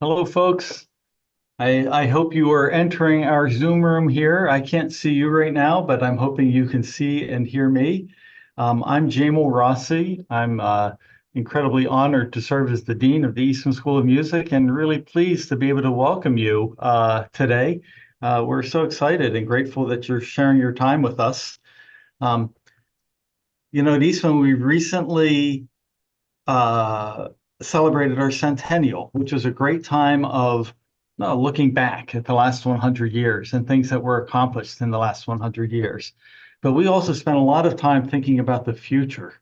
Hello, folks. I hope you are entering our Zoom room here. I can't see you right now, but I'm hoping you can see and hear me. I'm Jamal Rossi. I'm incredibly honored to serve as the Dean of the Eastman School of Music and really pleased to be able to welcome you today. We're so excited and grateful that you're sharing your time with us. Um, at Eastman, we recently uh, celebrated our centennial, which was a great time of looking back at the last 100 years and things that were accomplished in the last 100 years. But we also spent a lot of time thinking about the future.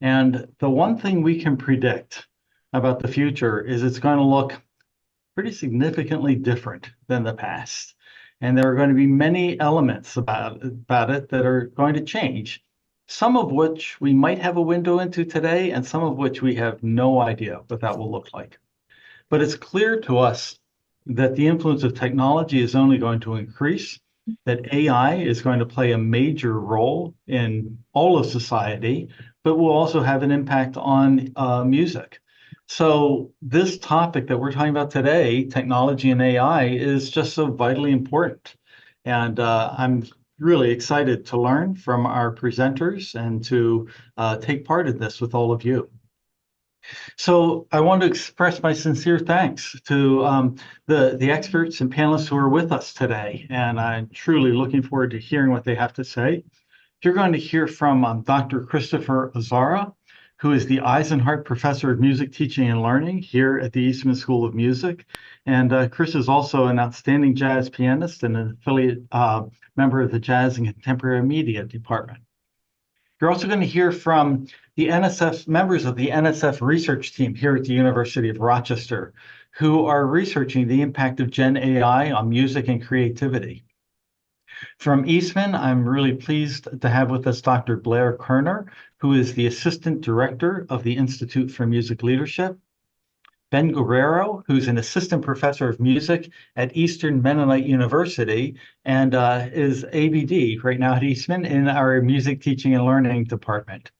And the one thing we can predict about the future is it's going to look pretty significantly different than the past. And there are going to be many elements about it that are going to change, some of which we might have a window into today, and some of which we have no idea what that will look like. But it's clear to us that the influence of technology is only going to increase, that AI is going to play a major role in all of society, but will also have an impact on music. So this topic that we're talking about today, technology and AI, is just so vitally important. And I'm really excited to learn from our presenters and to take part in this with all of you. So I want to express my sincere thanks to the experts and panelists who are with us today, and I'm truly looking forward to hearing what they have to say. You're going to hear from Dr. Christopher Azara, who is the Eisenhardt Professor of Music Teaching and Learning here at the Eastman School of Music. And Chris is also an outstanding jazz pianist and an affiliate member of the Jazz and Contemporary Media Department. You're also going to hear from the NSF members of the NSF research team here at the University of Rochester, who are researching the impact of Gen AI on music and creativity. From Eastman, I'm really pleased to have with us Dr. Blair Kerner, who is the Assistant Director of the Institute for Music Leadership. Ben Guerrero, who's an assistant professor of music at Eastern Mennonite University and is ABD right now at Eastman in our music teaching and learning department.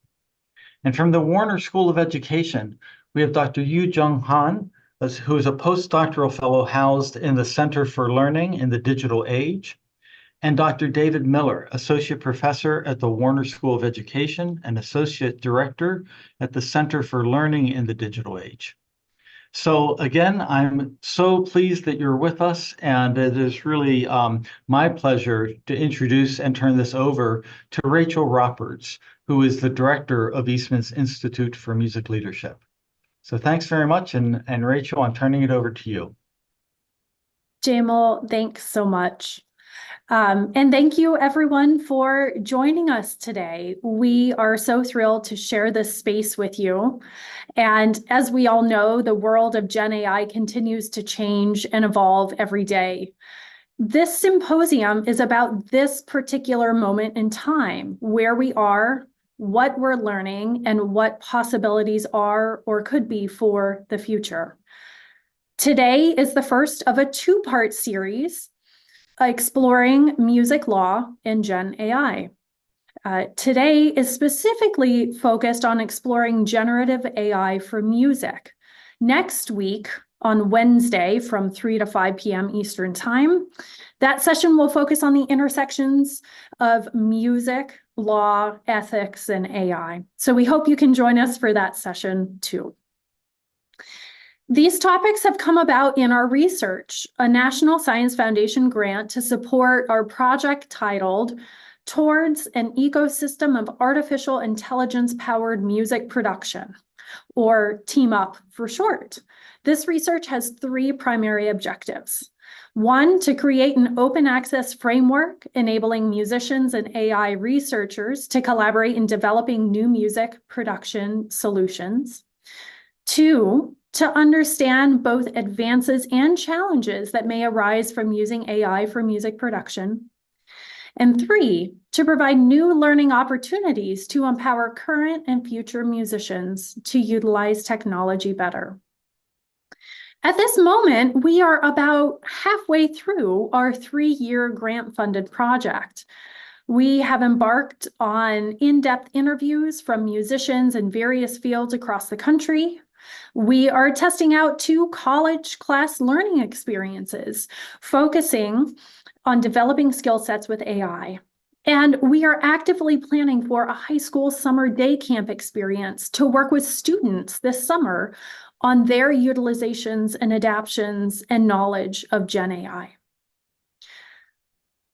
And from the Warner School of Education, we have Dr. Yu Jung Han, who is a postdoctoral fellow housed in the Center for Learning in the Digital Age, and Dr. David Miller, associate professor at the Warner School of Education and associate director at the Center for Learning in the Digital Age. So again, I'm so pleased that you're with us, and it is really my pleasure to introduce and turn this over to Rachel Roberts, who is the director of Eastman's Institute for Music Leadership. So thanks very much, and Rachel, I'm turning it over to you. Jamal, thanks so much. And thank you everyone for joining us today. We are so thrilled to share this space with you. And as we all know, the world of Gen AI continues to change and evolve every day. This symposium is about this particular moment in time, where we are, what we're learning, and what possibilities are or could be for the future. Today is the first of a two-part series exploring music law and Gen AI. Today is specifically focused on exploring generative AI for music. Next week, on Wednesday from 3 to 5 p.m. Eastern Time, that session will focus on the intersections of music, law, ethics, and AI. So we hope you can join us for that session too. These topics have come about in our research, a National Science Foundation grant to support our project titled Towards an Ecosystem of Artificial Intelligence-Powered Music Production, or Team Up for short. This research has three primary objectives. One, to create an open access framework enabling musicians and AI researchers to collaborate in developing new music production solutions. Two, to understand both advances and challenges that may arise from using AI for music production. And three, to provide new learning opportunities to empower current and future musicians to utilize technology better. At this moment, we are about halfway through our 3-year grant-funded project. We have embarked on in-depth interviews from musicians in various fields across the country. We are testing out 2 college class learning experiences, focusing on developing skill sets with AI. And we are actively planning for a high school summer day camp experience to work with students this summer on their utilizations and adaptions and knowledge of Gen AI.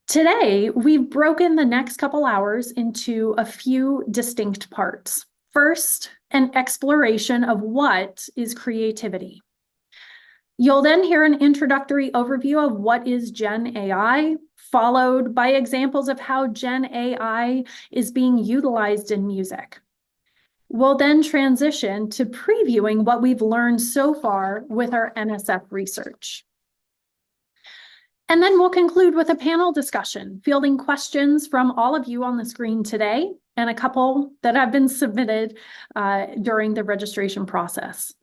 Today, we've broken the next couple hours into a few distinct parts. First, an exploration of what is creativity. You'll then hear an introductory overview of what is Gen AI, followed by examples of how Gen AI is being utilized in music. We'll then transition to previewing what we've learned so far with our NSF research. And then we'll conclude with a panel discussion, fielding questions from all of you on the screen today, and a couple that have been submitted during the registration process.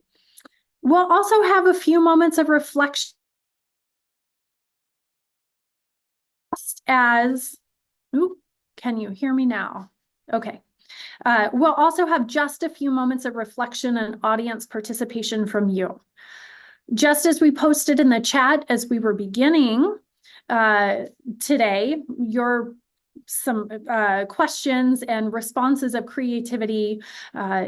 We'll also have a few moments of reflection can you hear me now? Okay. We'll also have just a few moments of reflection and audience participation from you. Just as we posted in the chat as we were beginning today, some questions and responses of creativity.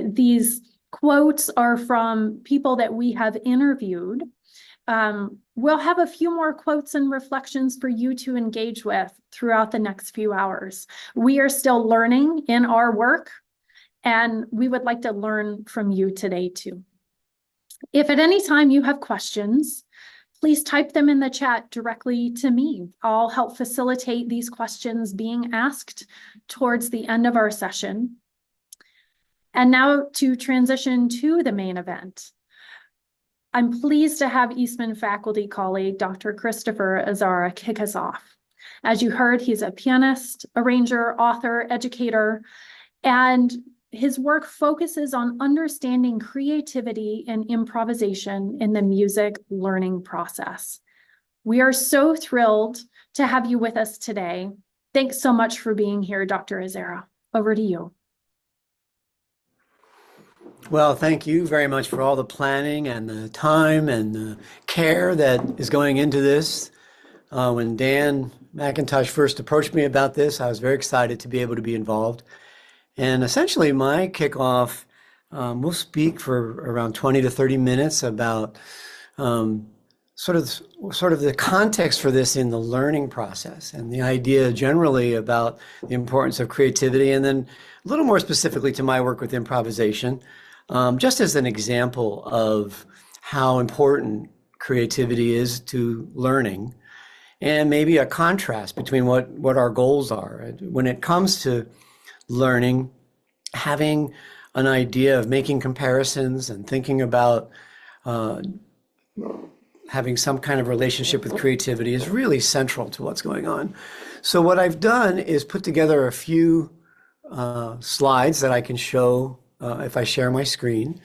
These quotes are from people that we have interviewed. We'll have a few more quotes and reflections for you to engage with throughout the next few hours. We are still learning in our work, and we would like to learn from you today too. If at any time you have questions, please type them in the chat directly to me. I'll help facilitate these questions being asked towards the end of our session. And now to transition to the main event. I'm pleased to have Eastman faculty colleague, Dr. Christopher Azara, kick us off. As you heard, he's a pianist, arranger, author, educator, and his work focuses on understanding creativity and improvisation in the music learning process. We are so thrilled to have you with us today. Thanks so much for being here, Dr. Azara. Over to you. Well, thank you very much for all the planning and the time and the care that is going into this. When Dan McIntosh first approached me about this, I was very excited to be able to be involved. And essentially my kickoff will speak for around 20 to 30 minutes about sort of the context for this in the learning process and the idea generally about the importance of creativity, and then a little more specifically to my work with improvisation, just as an example of how important creativity is to learning, and maybe a contrast between what our goals are. When it comes to learning, having an idea of making comparisons and thinking about having some kind of relationship with creativity is really central to what's going on. So what I've done is put together a few slides that I can show if I share my screen.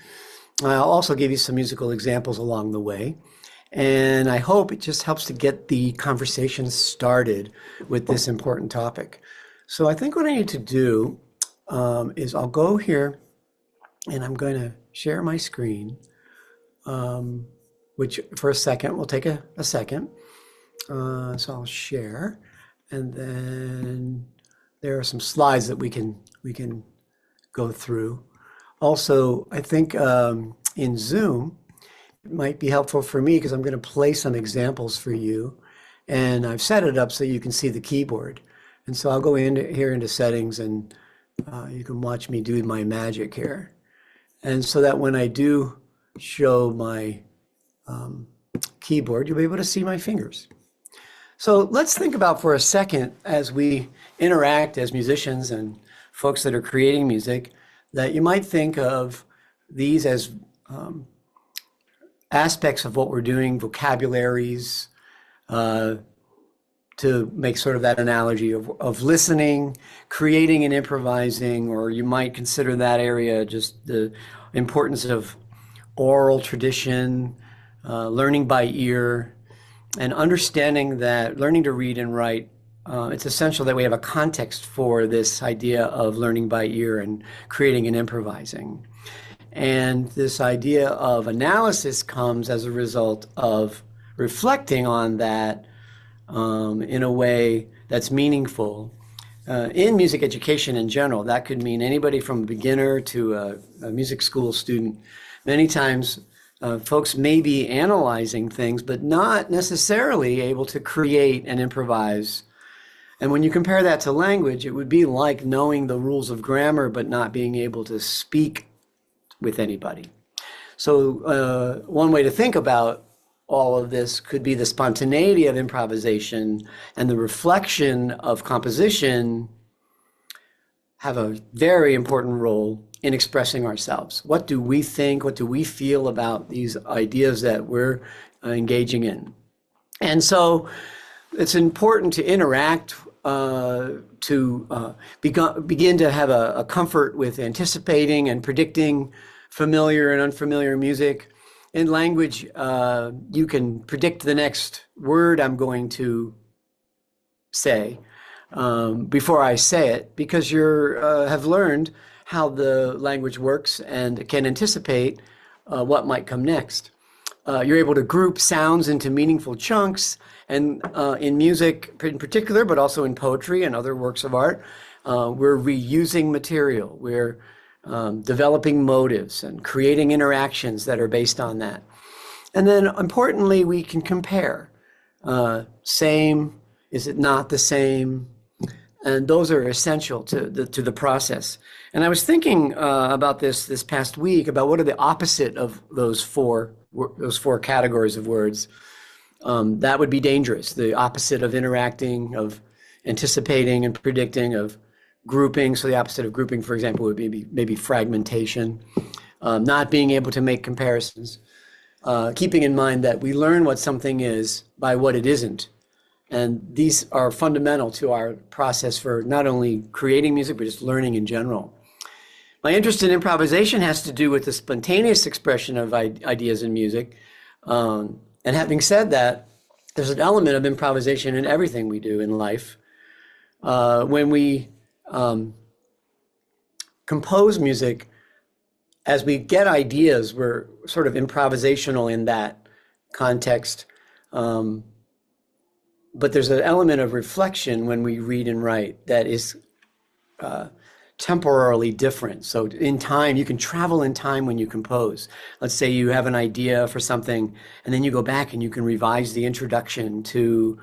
I'll also give you some musical examples along the way. And I hope it just helps to get the conversation started with this important topic. So I think what I need to do is I'll go here and I'm going to share my screen, which for a second will take a second. So I'll share, and then there are some slides that we can go through. Also, I think in Zoom, it might be helpful for me because I'm going to play some examples for you, and I've set it up so you can see the keyboard. And so I'll go into settings, and you can watch me do my magic here. And so that when I do show my keyboard, you'll be able to see my fingers. So let's think about for a second, as we interact as musicians and folks that are creating music, that you might think of these as aspects of what we're doing, vocabularies, to make sort of that analogy of listening, creating and improvising, or you might consider that area just the importance of oral tradition, learning by ear, and understanding that learning to read and write, it's essential that we have a context for this idea of learning by ear and creating and improvising. And this idea of analysis comes as a result of reflecting on that in a way that's meaningful. In music education in general, that could mean anybody from a beginner to a music school student. Many times, folks may be analyzing things, but not necessarily able to create and improvise. And when you compare that to language, it would be like knowing the rules of grammar, but not being able to speak with anybody. So one way to think about all of this could be the spontaneity of improvisation and the reflection of composition have a very important role in expressing ourselves. What do we think? What do we feel about these ideas that we're engaging in? And so it's important to interact, to begin to have a comfort with anticipating and predicting familiar and unfamiliar music. In language, you can predict the next word I'm going to say before I say it, because you have learned how the language works and can anticipate what might come next. You're able to group sounds into meaningful chunks, and in music in particular, but also in poetry and other works of art, we're reusing material. We're developing motives and creating interactions that are based on that. And then importantly, we can compare. Same, is it not the same? And those are essential to the process. And I was thinking about this past week, about what are the opposite of those four categories of words. That would be dangerous. The opposite of interacting, of anticipating and predicting, of grouping. So the opposite of grouping, for example, would be maybe fragmentation, not being able to make comparisons, keeping in mind that we learn what something is by what it isn't. And these are fundamental to our process for not only creating music, but just learning in general. My interest in improvisation has to do with the spontaneous expression of ideas in music. And having said that, there's an element of improvisation in everything we do in life. When we compose music, as we get ideas, we're sort of improvisational in that context. But there's an element of reflection when we read and write that is temporarily different. So in time, you can travel in time when you compose. Let's say you have an idea for something, and then you go back and you can revise the introduction to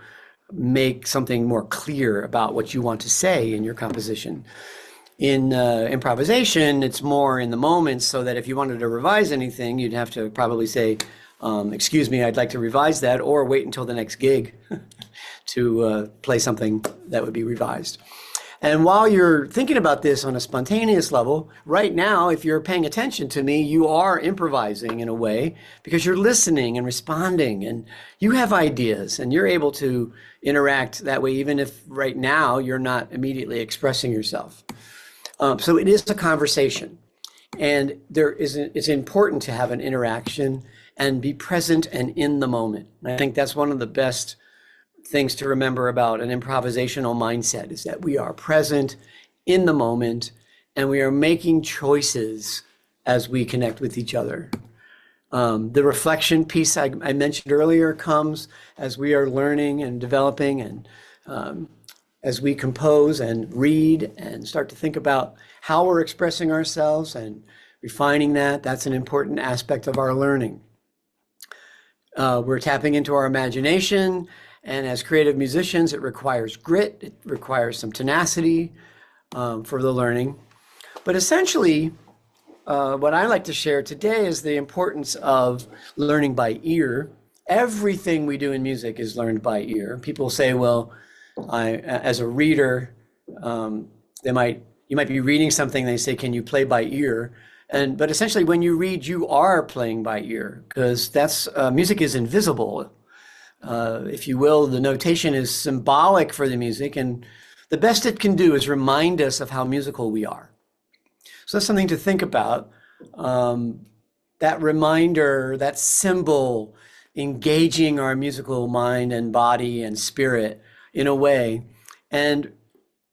make something more clear about what you want to say in your composition. In improvisation, it's more in the moment, so that if you wanted to revise anything, you'd have to probably say, excuse me, I'd like to revise that, or wait until the next gig to play something that would be revised. And while you're thinking about this on a spontaneous level, right now, if you're paying attention to me, you are improvising in a way, because you're listening and responding, and you have ideas, and you're able to interact that way, even if right now you're not immediately expressing yourself. So it is a conversation, and it's important to have an interaction and be present and in the moment. And I think that's one of the best things to remember about an improvisational mindset, is that we are present in the moment and we are making choices as we connect with each other. The reflection piece I mentioned earlier comes as we are learning and developing, and as we compose and read and start to think about how we're expressing ourselves and refining that. That's an important aspect of our learning. We're tapping into our imagination, and as creative musicians, it requires grit, it requires some tenacity for the learning. But essentially, what I like to share today is the importance of learning by ear. Everything we do in music is learned by ear. People say, well, as a reader, you might be reading something, they say, can you play by ear? But essentially, when you read, you are playing by ear, because that's music is invisible. If you will, the notation is symbolic for the music, and the best it can do is remind us of how musical we are. So that's something to think about. That reminder, that symbol, engaging our musical mind and body and spirit in a way. And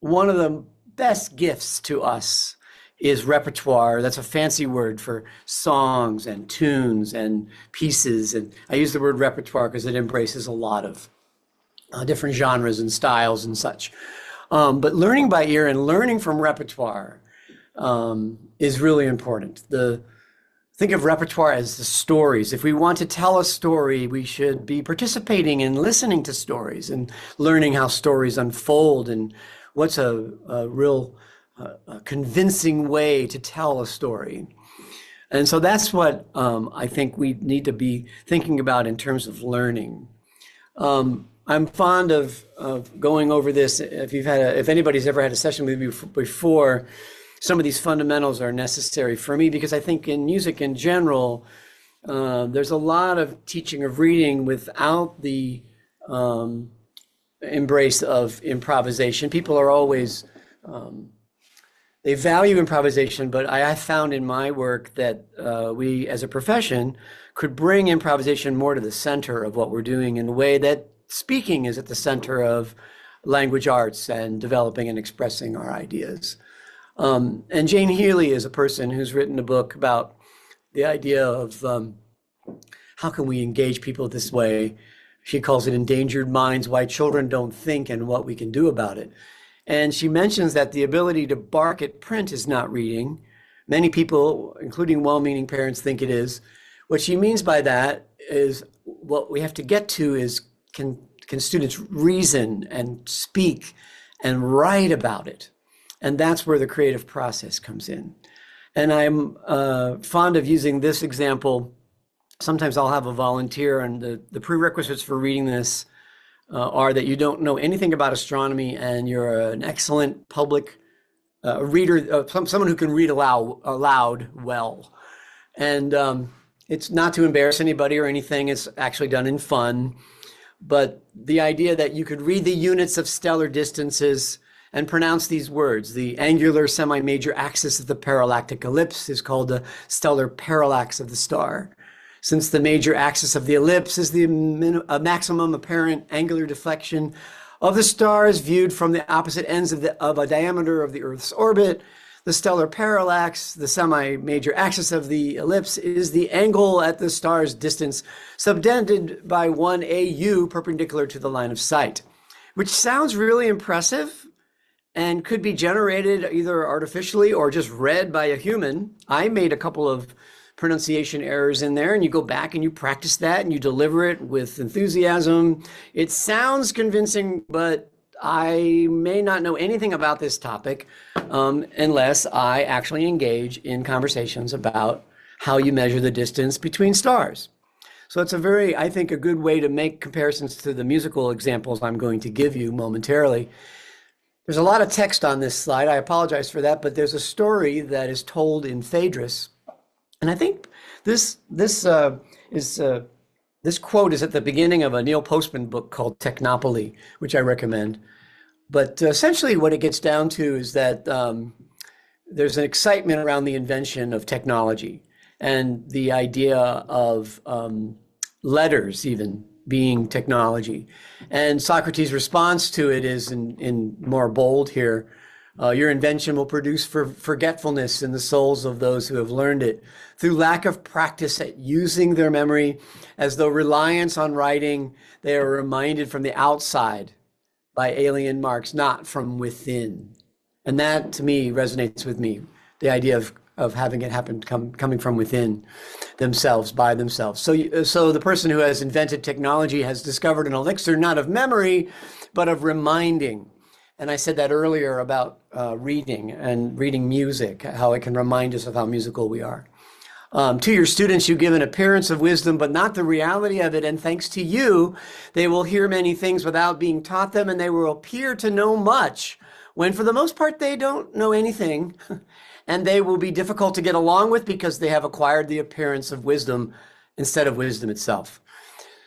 one of the best gifts to us is repertoire. That's a fancy word for songs and tunes and pieces. And I use the word repertoire because it embraces a lot of different genres and styles and such. But learning by ear and learning from repertoire is really important. Think of repertoire as the stories. If we want to tell a story, we should be participating in listening to stories and learning how stories unfold and what's a real convincing way to tell a story. And so that's what I think we need to be thinking about in terms of learning. I'm fond of going over this. If anybody's ever had a session with me before, some of these fundamentals are necessary for me because I think in music in general, there's a lot of teaching of reading without the embrace of improvisation. People are always, they value improvisation, but I found in my work that we as a profession could bring improvisation more to the center of what we're doing in a way that speaking is at the center of language arts and developing and expressing our ideas. And Jane Healy is a person who's written a book about the idea of how can we engage people this way. She calls it Endangered Minds, Why Children Don't Think and What We Can Do About It. And she mentions that the ability to bark at print is not reading. Many people, including well-meaning parents, think it is. What she means by that is what we have to get to is can students reason and speak and write about it? And that's where the creative process comes in. And I'm fond of using this example. Sometimes I'll have a volunteer, and the prerequisites for reading this are that you don't know anything about astronomy and you're an excellent public reader, someone who can read aloud well. And it's not to embarrass anybody or anything. It's actually done in fun. But the idea that you could read the units of stellar distances and pronounce these words. The angular semi-major axis of the parallactic ellipse is called the stellar parallax of the star. Since the major axis of the ellipse is the maximum apparent angular deflection of the stars viewed from the opposite ends of a diameter of the Earth's orbit, the stellar parallax, the semi-major axis of the ellipse, is the angle at the star's distance subtended by 1 AU perpendicular to the line of sight, which sounds really impressive and could be generated either artificially or just read by a human. I made a couple of pronunciation errors in there, and you go back and you practice that and you deliver it with enthusiasm. It sounds convincing, but I may not know anything about this topic unless I actually engage in conversations about how you measure the distance between stars. So it's I think, a good way to make comparisons to the musical examples I'm going to give you momentarily. There's a lot of text on this slide. I apologize for that, but there's a story that is told in Phaedrus. And I think this quote is at the beginning of a Neil Postman book called Technopoly, which I recommend. But essentially what it gets down to is that there's an excitement around the invention of technology and the idea of letters even being technology. And Socrates' response to it is in more bold here. Your invention will produce forgetfulness in the souls of those who have learned it through lack of practice at using their memory, as though reliance on writing, they are reminded from the outside by alien marks, not from within. And that to me resonates with me, the idea of having it happen coming from within themselves, by themselves. So the person who has invented technology has discovered an elixir, not of memory, but of reminding. And I said that earlier about reading and reading music, how it can remind us of how musical we are. To your students, you give an appearance of wisdom, but not the reality of it. And thanks to you, they will hear many things without being taught them, and they will appear to know much, when for the most part, they don't know anything. And they will be difficult to get along with because they have acquired the appearance of wisdom instead of wisdom itself.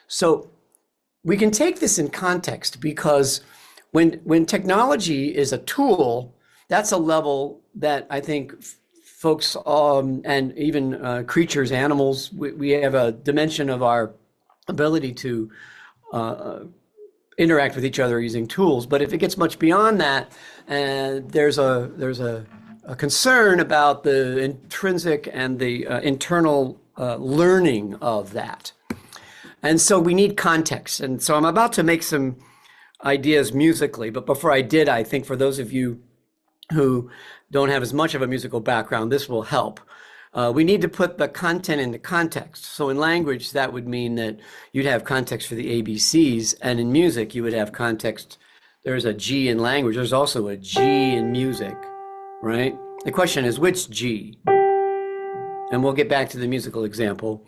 So we can take this in context, because when technology is a tool, that's a level that I think folks and even creatures, animals, we have a dimension of our ability to interact with each other using tools. But if it gets much beyond that, there's a a concern about the intrinsic and the internal learning of that. And so we need context. And so I'm about to make some ideas musically, but before I did, I think for those of you who don't have as much of a musical background, this will help. We need to put the content into context. So in language, that would mean that you'd have context for the ABCs, and in music, you would have context. There's a G in language. There's also a G in music, right? The question is, which G? And we'll get back to the musical example.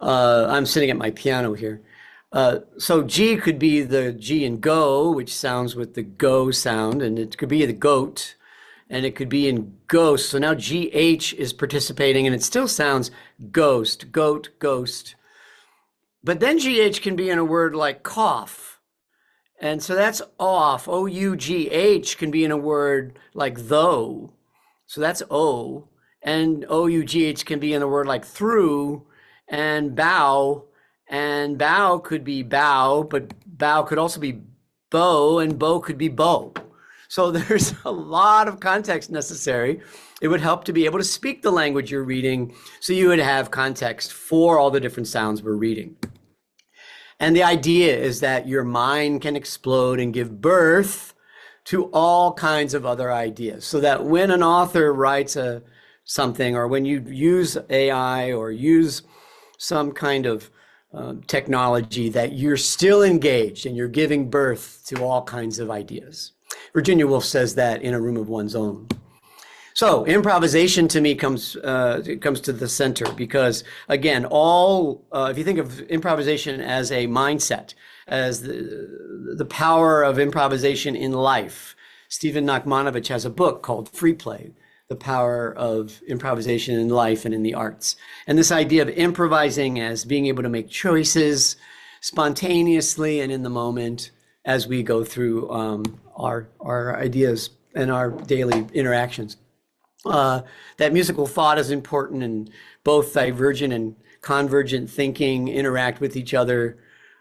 I'm sitting at my piano here. So G could be the G in go, which sounds with the go sound, and it could be the goat, and it could be in ghost. So now GH is participating, and it still sounds ghost, goat, ghost. But then GH can be in a word like cough. And so that's off. OUGH can be in a word like though. So that's O. And OUGH can be in a word like through and bow. And bow could be bow, but bow could also be bow, and bow could be bow. So there's a lot of context necessary. It would help to be able to speak the language you're reading, so you would have context for all the different sounds we're reading. And the idea is that your mind can explode and give birth to all kinds of other ideas, so that when an author writes something, or when you use AI or use some kind of technology, that you're still engaged and you're giving birth to all kinds of ideas. Virginia Woolf says that in A Room of One's Own. So improvisation to me comes to the center, because again, if you think of improvisation as a mindset, as the power of improvisation in life, Stephen Nachmanovich has a book called Free Play, The Power of Improvisation in Life and in the Arts. And this idea of improvising as being able to make choices spontaneously and in the moment as we go through our ideas and our daily interactions. That musical thought is important, and both divergent and convergent thinking interact with each other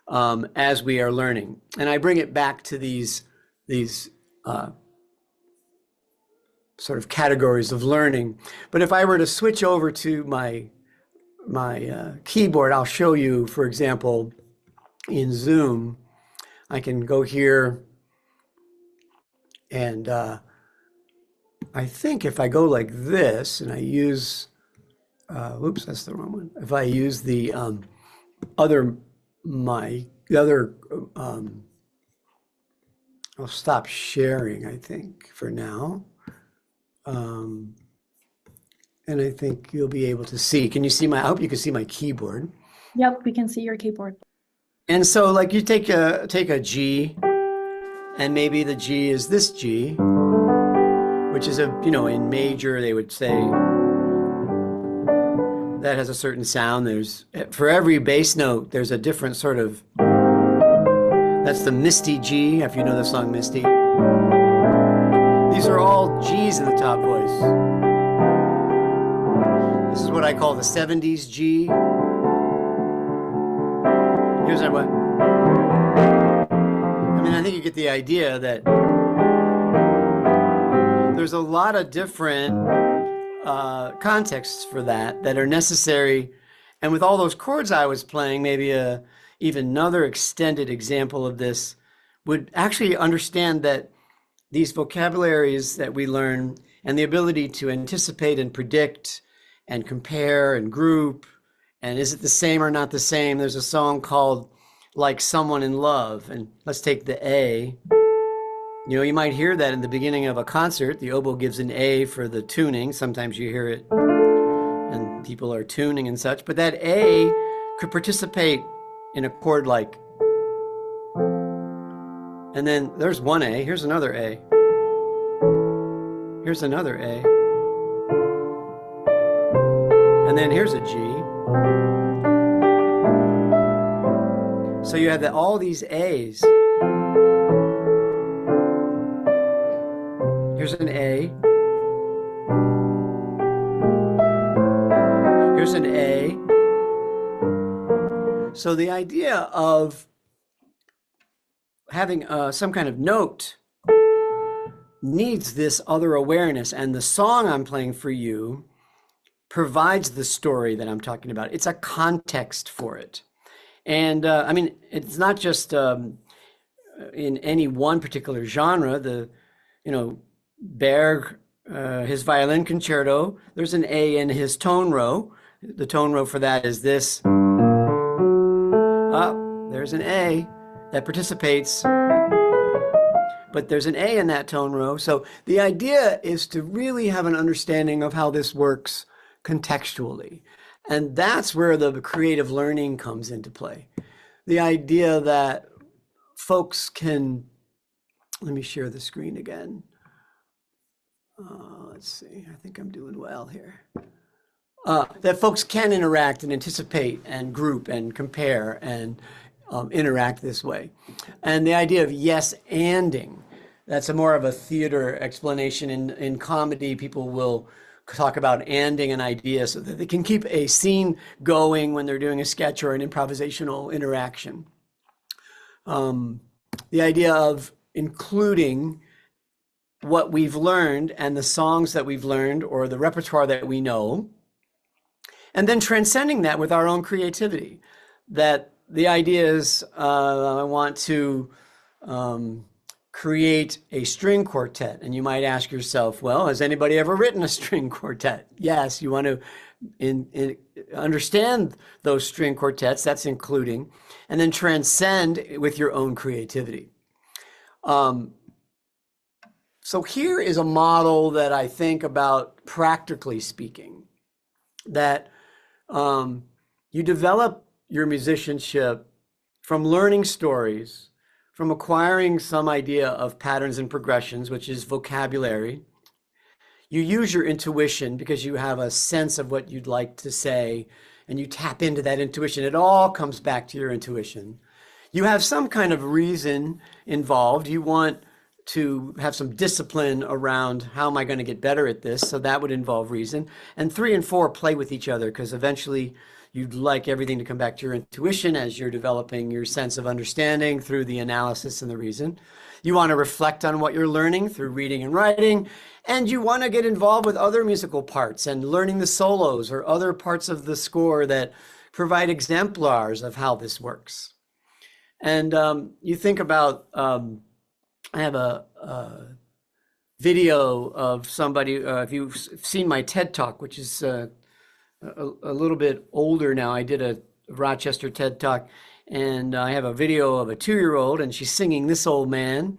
as we are learning. And I bring it back to these sort of categories of learning. But if I were to switch over to my keyboard, I'll show you, for example, in Zoom, I can go here, and I think if I go like this and I use, oops, that's the wrong one. If I use the I'll stop sharing, I think, for now. And I think you'll be able to see. Can you see I hope you can see my keyboard. Yep, we can see your keyboard. And so like you take a G, and maybe the G is this G, which is in major, they would say that has a certain sound. For every bass note, there's a different sort of, that's the Misty G, if you know the song Misty. These are all G's in the top voice. This is what I call the 70s G. Here's what. I think you get the idea that there's a lot of different contexts for that are necessary. And with all those chords I was playing, maybe even another extended example of this would actually understand that these vocabularies that we learn and the ability to anticipate and predict and compare and group, and is it the same or not the same? There's a song called Like Someone in Love, and let's take the A. You might hear that in the beginning of a concert. The oboe gives an A for the tuning. Sometimes you hear it and people are tuning and such, but that A could participate in a chord like, and then there's one A, here's another A. Here's another A. And then here's a G. So you have all these A's. Here's an A. Here's an A. So the idea of having some kind of note needs this other awareness. And the song I'm playing for you provides the story that I'm talking about. It's a context for it. And I mean, it's not just in any one particular genre. Berg, his violin concerto, there's an A in his tone row. The tone row for that is this. There's an A that participates, but there's an A in that tone row. So the idea is to really have an understanding of how this works contextually. And that's where the creative learning comes into play. The idea that folks can, let me share the screen again. Let's see, I think I'm doing well here. That folks can interact and anticipate and group and compare and interact this way. And the idea of yes-anding, that's more of a theater explanation. In comedy, people will talk about anding an idea so that they can keep a scene going when they're doing a sketch or an improvisational interaction. The idea of including what we've learned and the songs that we've learned or the repertoire that we know, and then transcending that with our own creativity. That the idea is, I want to create a string quartet. And you might ask yourself, well, has anybody ever written a string quartet? Yes, you want to understand those string quartets, that's including, and then transcend with your own creativity. So here is a model that I think about, practically speaking, that you develop your musicianship from learning stories, from acquiring some idea of patterns and progressions, which is vocabulary. You use your intuition because you have a sense of what you'd like to say, and you tap into that intuition. It all comes back to your intuition. You have some kind of reason involved. You want to have some discipline around how am I going to get better at this? So that would involve reason. And 3 and 4 play with each other because eventually you'd like everything to come back to your intuition as you're developing your sense of understanding through the analysis and the reason. You want to reflect on what you're learning through reading and writing, and you want to get involved with other musical parts and learning the solos or other parts of the score that provide exemplars of how this works. And you think about, I have a video of somebody, if you've seen my TED Talk, which is a little bit older now. I did a Rochester TED Talk, and I have a video of a 2-year-old, and she's singing This Old Man.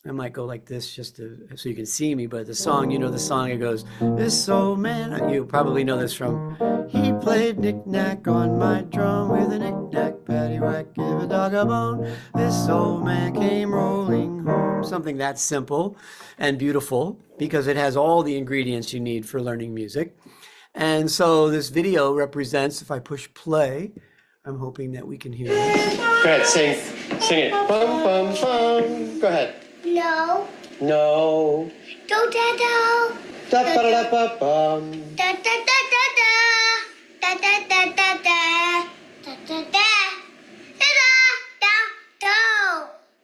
I might go like this just so you can see me, but the song, you know the song, it goes, this old man, you probably know this from, he played knick-knack on my drum with a knick-knack, paddywhack, give a dog a bone, this old man came rolling home. Something that simple and beautiful because it has all the ingredients you need for learning music. And so this video represents, if I push play, I'm hoping that we can hear it. Go ahead, sing it. Bum, bum, bum. Go ahead. No. No. Do da da. Da ba da ba bum. Da da da da da. Da da da da da. Da da da. Da da da do.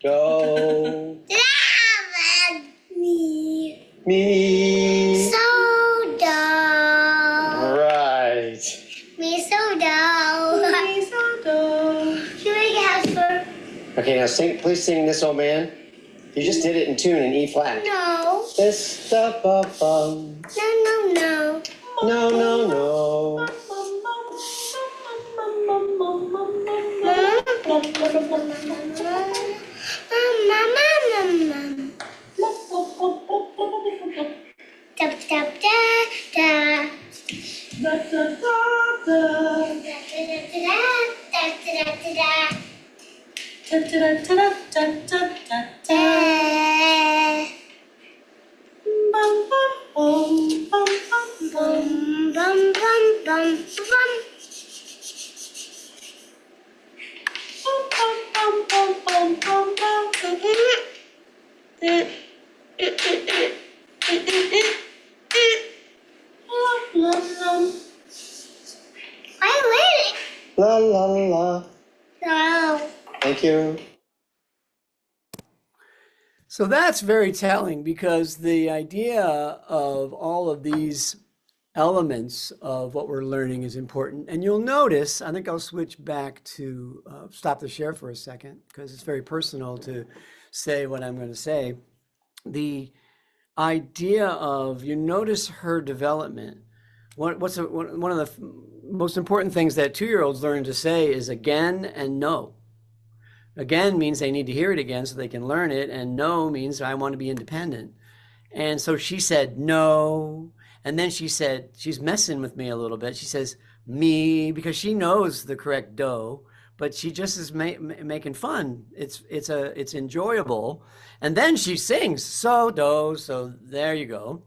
Do. Love me. Me. So do. Right. Me so do. Me so do. Should we have for? Okay, now please sing This Old Man. You just did it in tune in E flat. No. This da ba bum. No no no. No, no, no. Da da da da. Da da da da. Bum bum bum bum bum bum bum bum. I'm waiting. La la la. No. Thank you. So that's very telling because the idea of all of these elements of what we're learning is important. And you'll notice, I think I'll switch back to stop the share for a second because it's very personal to say what I'm going to say. The idea of, you notice her development. One of the most important things that 2-year-olds learn to say is again and no. Again means they need to hear it again so they can learn it, and no means I want to be independent. And so she said no, and then she said, she's messing with me a little bit. She says me, because she knows the correct do, but she just is making fun. It's enjoyable. And then she sings so do, so there you go.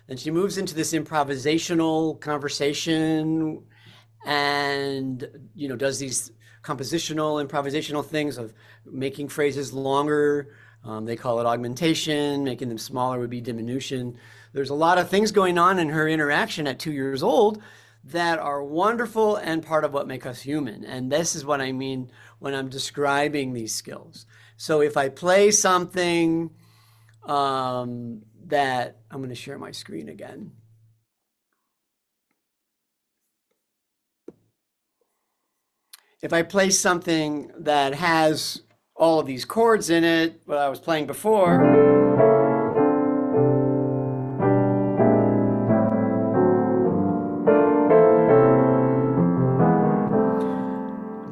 And she moves into this improvisational conversation and, you know, does these compositional, improvisational things of making phrases longer. They call it augmentation. Making them smaller would be diminution. There's a lot of things going on in her interaction at 2 years old that are wonderful and part of what make us human. And this is what I mean when I'm describing these skills. So if I play something that, I'm going to share my screen again. If I play something that has all of these chords in it, what I was playing before,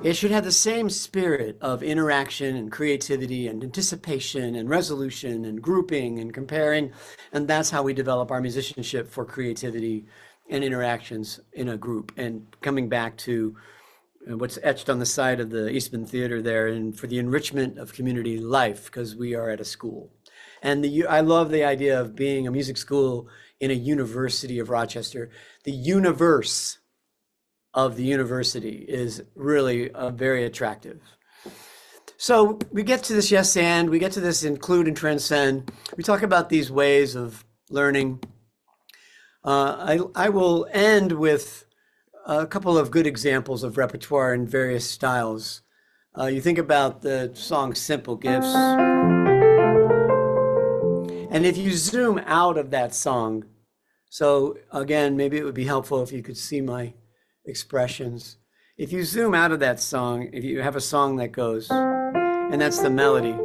it should have the same spirit of interaction and creativity and anticipation and resolution and grouping and comparing. And that's how we develop our musicianship for creativity and interactions in a group. And coming back to what's etched on the side of the Eastman Theater there, and for the enrichment of community life, because we are at a school. And I love the idea of being a music school in a University of Rochester. The universe of the university is really very attractive. So we get to this yes and, we get to this include and transcend. We talk about these ways of learning. I will end with a couple of good examples of repertoire in various styles. You think about the song Simple Gifts. And if you zoom out of that song, so again, maybe it would be helpful if you could see my expressions. If you zoom out of that song, if you have a song that goes, and that's the melody.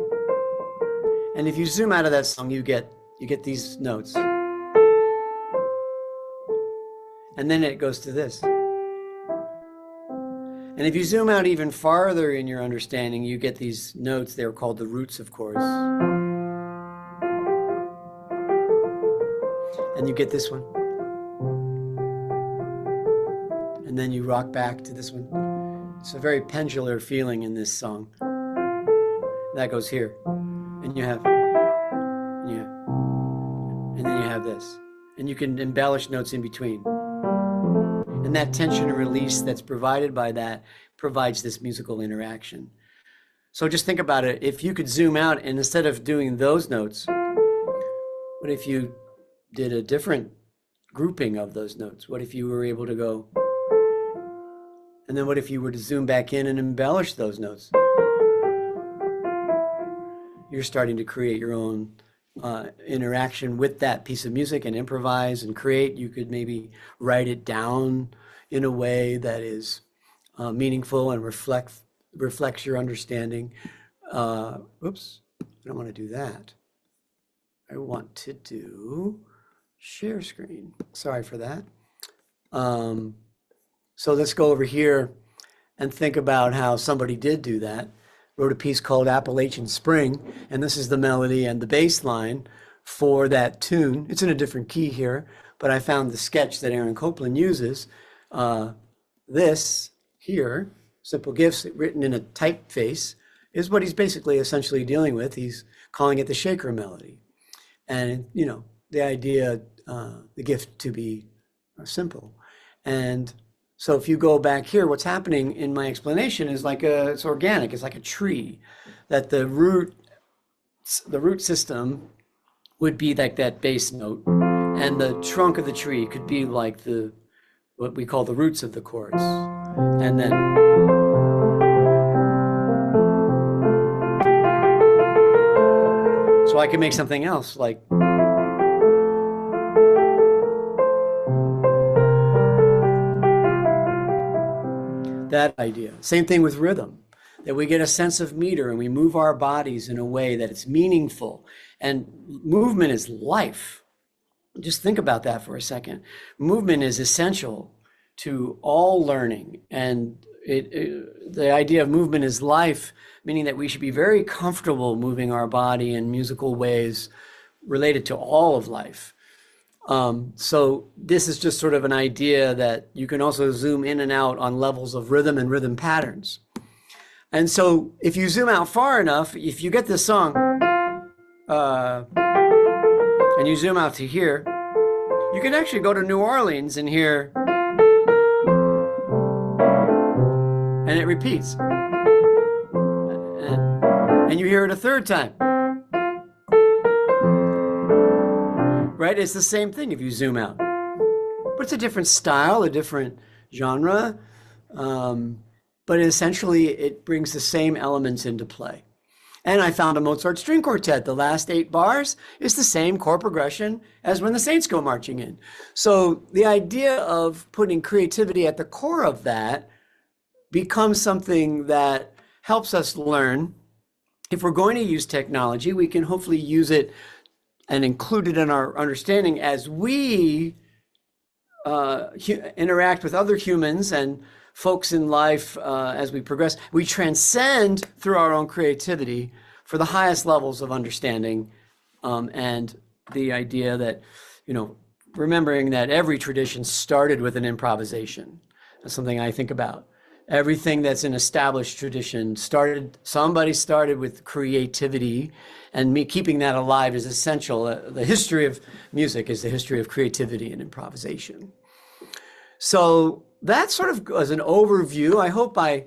And if you zoom out of that song, you get these notes. And then it goes to this. And if you zoom out even farther in your understanding, you get these notes. They're called the roots of chords. And you get this one. And then you rock back to this one. It's a very pendular feeling in this song. That goes here. And you have, and then you have this. And you can embellish notes in between. And that tension and release that's provided by that provides this musical interaction. So just think about it. If you could zoom out and instead of doing those notes, what if you did a different grouping of those notes? What if you were able to go, and then what if you were to zoom back in and embellish those notes? You're starting to create your own interaction with that piece of music and improvise and create. You could maybe write it down in a way that is meaningful and reflects your understanding. Oops, I don't want to do that. I want to do share screen. Sorry for that. So let's go over here and think about how somebody did do that. Wrote a piece called Appalachian Spring, and this is the melody and the bass line for that tune. It's in a different key here, but I found the sketch that Aaron Copland uses. This here, Simple Gifts, written in a typeface, is what he's basically essentially dealing with. He's calling it the shaker melody. And, you know, the idea, the gift to be simple. And so if you go back here, what's happening in my explanation is like it's organic. It's like a tree, that the root system would be like that bass note, and the trunk of the tree could be like what we call the roots of the chords. And then So I can make something else like. That idea. Same thing with rhythm, that we get a sense of meter and we move our bodies in a way that it's meaningful. And movement is life. Just think about that for a second. Movement is essential to all learning. And the idea of movement is life, meaning that we should be very comfortable moving our body in musical ways related to all of life. So this is just sort of an idea that you can also zoom in and out on levels of rhythm and rhythm patterns. And so if you zoom out far enough, if you get this song, and you zoom out to here, you can actually go to New Orleans and hear, and it repeats. And you hear it a third time. Right? It's the same thing if you zoom out. But it's a different style, a different genre. But essentially, it brings the same elements into play. And I found a Mozart string quartet. The last 8 bars is the same chord progression as when the Saints go marching in. So the idea of putting creativity at the core of that becomes something that helps us learn. If we're going to use technology, we can hopefully use it and include it in our understanding as we interact with other humans and folks in life as we progress. We transcend through our own creativity for the highest levels of understanding, and the idea that, remembering that every tradition started with an improvisation. That's something I think about. Everything that's an established tradition somebody started with creativity, and keeping that alive is essential. The history of music is the history of creativity and improvisation. So that sort of as an overview. I hope I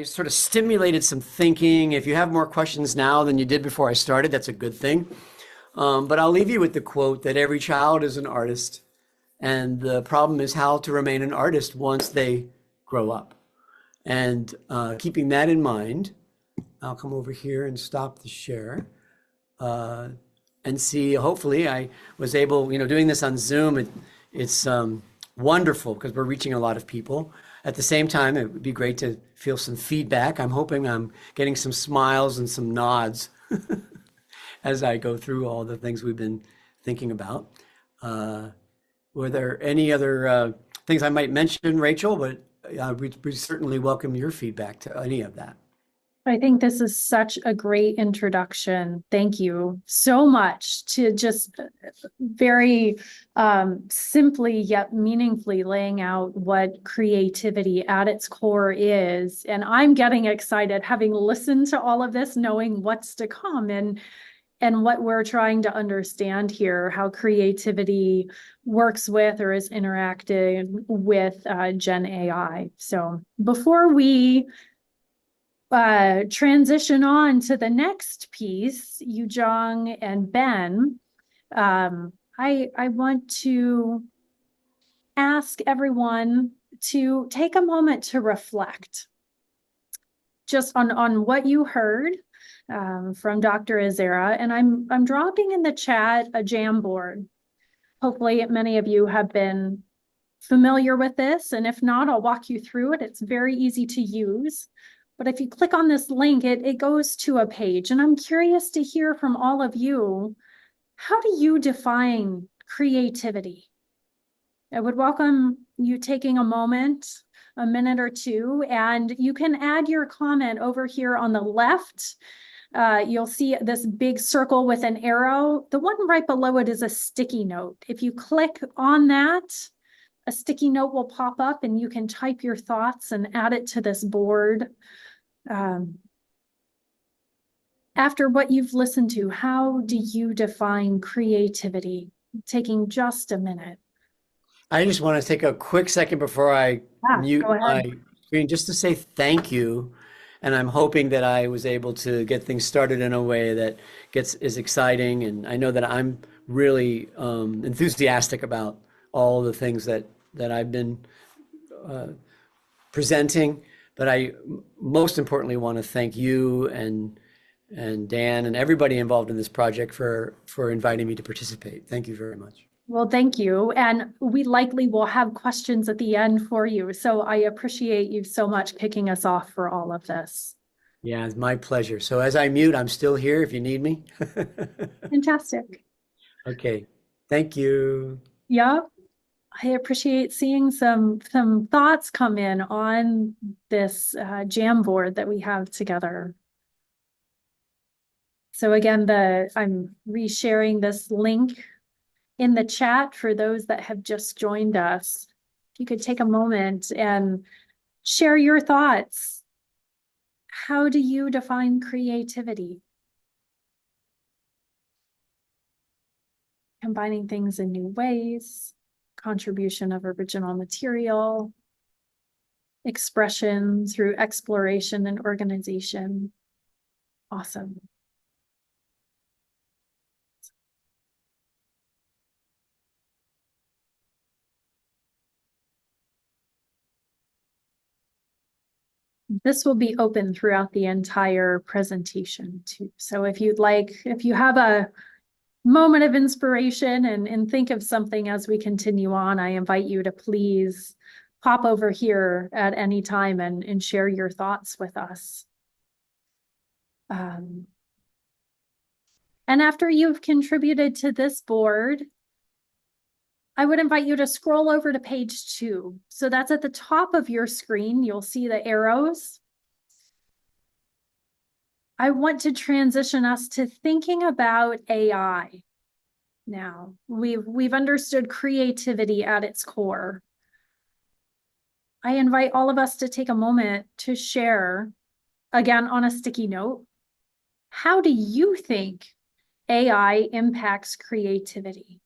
sort of stimulated some thinking. If you have more questions now than you did before I started, that's a good thing. But I'll leave you with the quote that every child is an artist, and the problem is how to remain an artist once they grow up. And keeping that in mind, I'll come over here and stop the share and see. Hopefully I was able, doing this on Zoom, it's wonderful because we're reaching a lot of people. At the same time, it would be great to feel some feedback. I'm hoping I'm getting some smiles and some nods as I go through all the things we've been thinking about. Were there any other things I might mention, Rachel? But we certainly welcome your feedback to any of that. I think this is such a great introduction. Thank you so much to just very simply yet meaningfully laying out what creativity at its core is. And I'm getting excited having listened to all of this, knowing what's to come and what we're trying to understand here, how creativity works with or is interacting with Gen AI. So before we transition on to the next piece, Yujong and Ben, I want to ask everyone to take a moment to reflect just on what you heard from Dr. Azera, and I'm dropping in the chat a Jamboard. Hopefully many of you have been familiar with this, and if not, I'll walk you through it. It's very easy to use. But if you click on this link, it goes to a page, and I'm curious to hear from all of you, how do you define creativity? I would welcome you taking a minute or two, and you can add your comment over here on the left. You'll see this big circle with an arrow. The one right below it is a sticky note. If you click on that, a sticky note will pop up and you can type your thoughts and add it to this board. After what you've listened to, how do you define creativity? Taking just a minute. I just want to take a quick second before I mute my screen just to say thank you. And I'm hoping that I was able to get things started in a way that is exciting. And I know that I'm really enthusiastic about all the things that I've been presenting. But I most importantly want to thank you and and Dan and everybody involved in this project for inviting me to participate. Thank you very much. Well, thank you. And we likely will have questions at the end for you. So I appreciate you so much kicking us off for all of this. Yeah, it's my pleasure. So as I mute, I'm still here if you need me. Fantastic. Okay, thank you. Yeah, I appreciate seeing some thoughts come in on this Jamboard that we have together. So again, I'm resharing this link in the chat for those that have just joined us. If you could take a moment and share your thoughts. How do you define creativity? Combining things in new ways, contribution of original material, expression through exploration and organization. Awesome. This will be open throughout the entire presentation too. So if you have a moment of inspiration and think of something as we continue on, I invite you to please pop over here at any time and share your thoughts with us. And after you've contributed to this board, I would invite you to scroll over to page 2. So that's at the top of your screen. You'll see the arrows. I want to transition us to thinking about AI. Now, we've understood creativity at its core. I invite all of us to take a moment to share, again, on a sticky note, how do you think AI impacts creativity?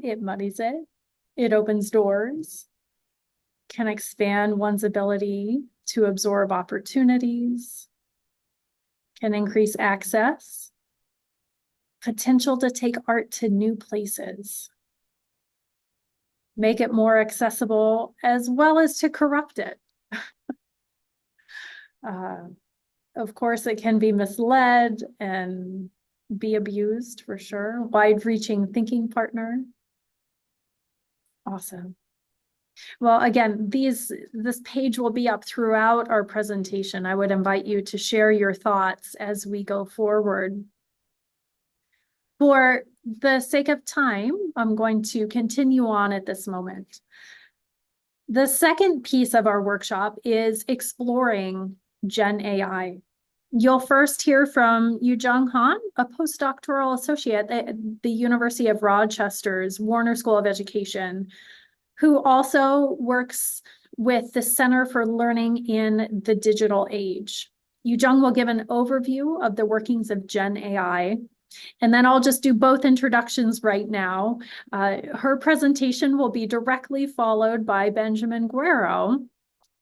It muddies it. It opens doors, can expand one's ability to absorb opportunities, can increase access, potential to take art to new places, make it more accessible, as well as to corrupt it. Of course, it can be misled and be abused for sure. Wide-reaching thinking partner. Awesome. Well, again, this page will be up throughout our presentation. I would invite you to share your thoughts as we go forward. For the sake of time, I'm going to continue on at this moment. The second piece of our workshop is exploring Gen AI. You'll first hear from Yujung Han, a postdoctoral associate at the University of Rochester's Warner School of Education, who also works with the Center for Learning in the Digital Age. Yujung will give an overview of the workings of Gen AI, and then I'll just do both introductions right now. Her presentation will be directly followed by Benjamin Guerrero.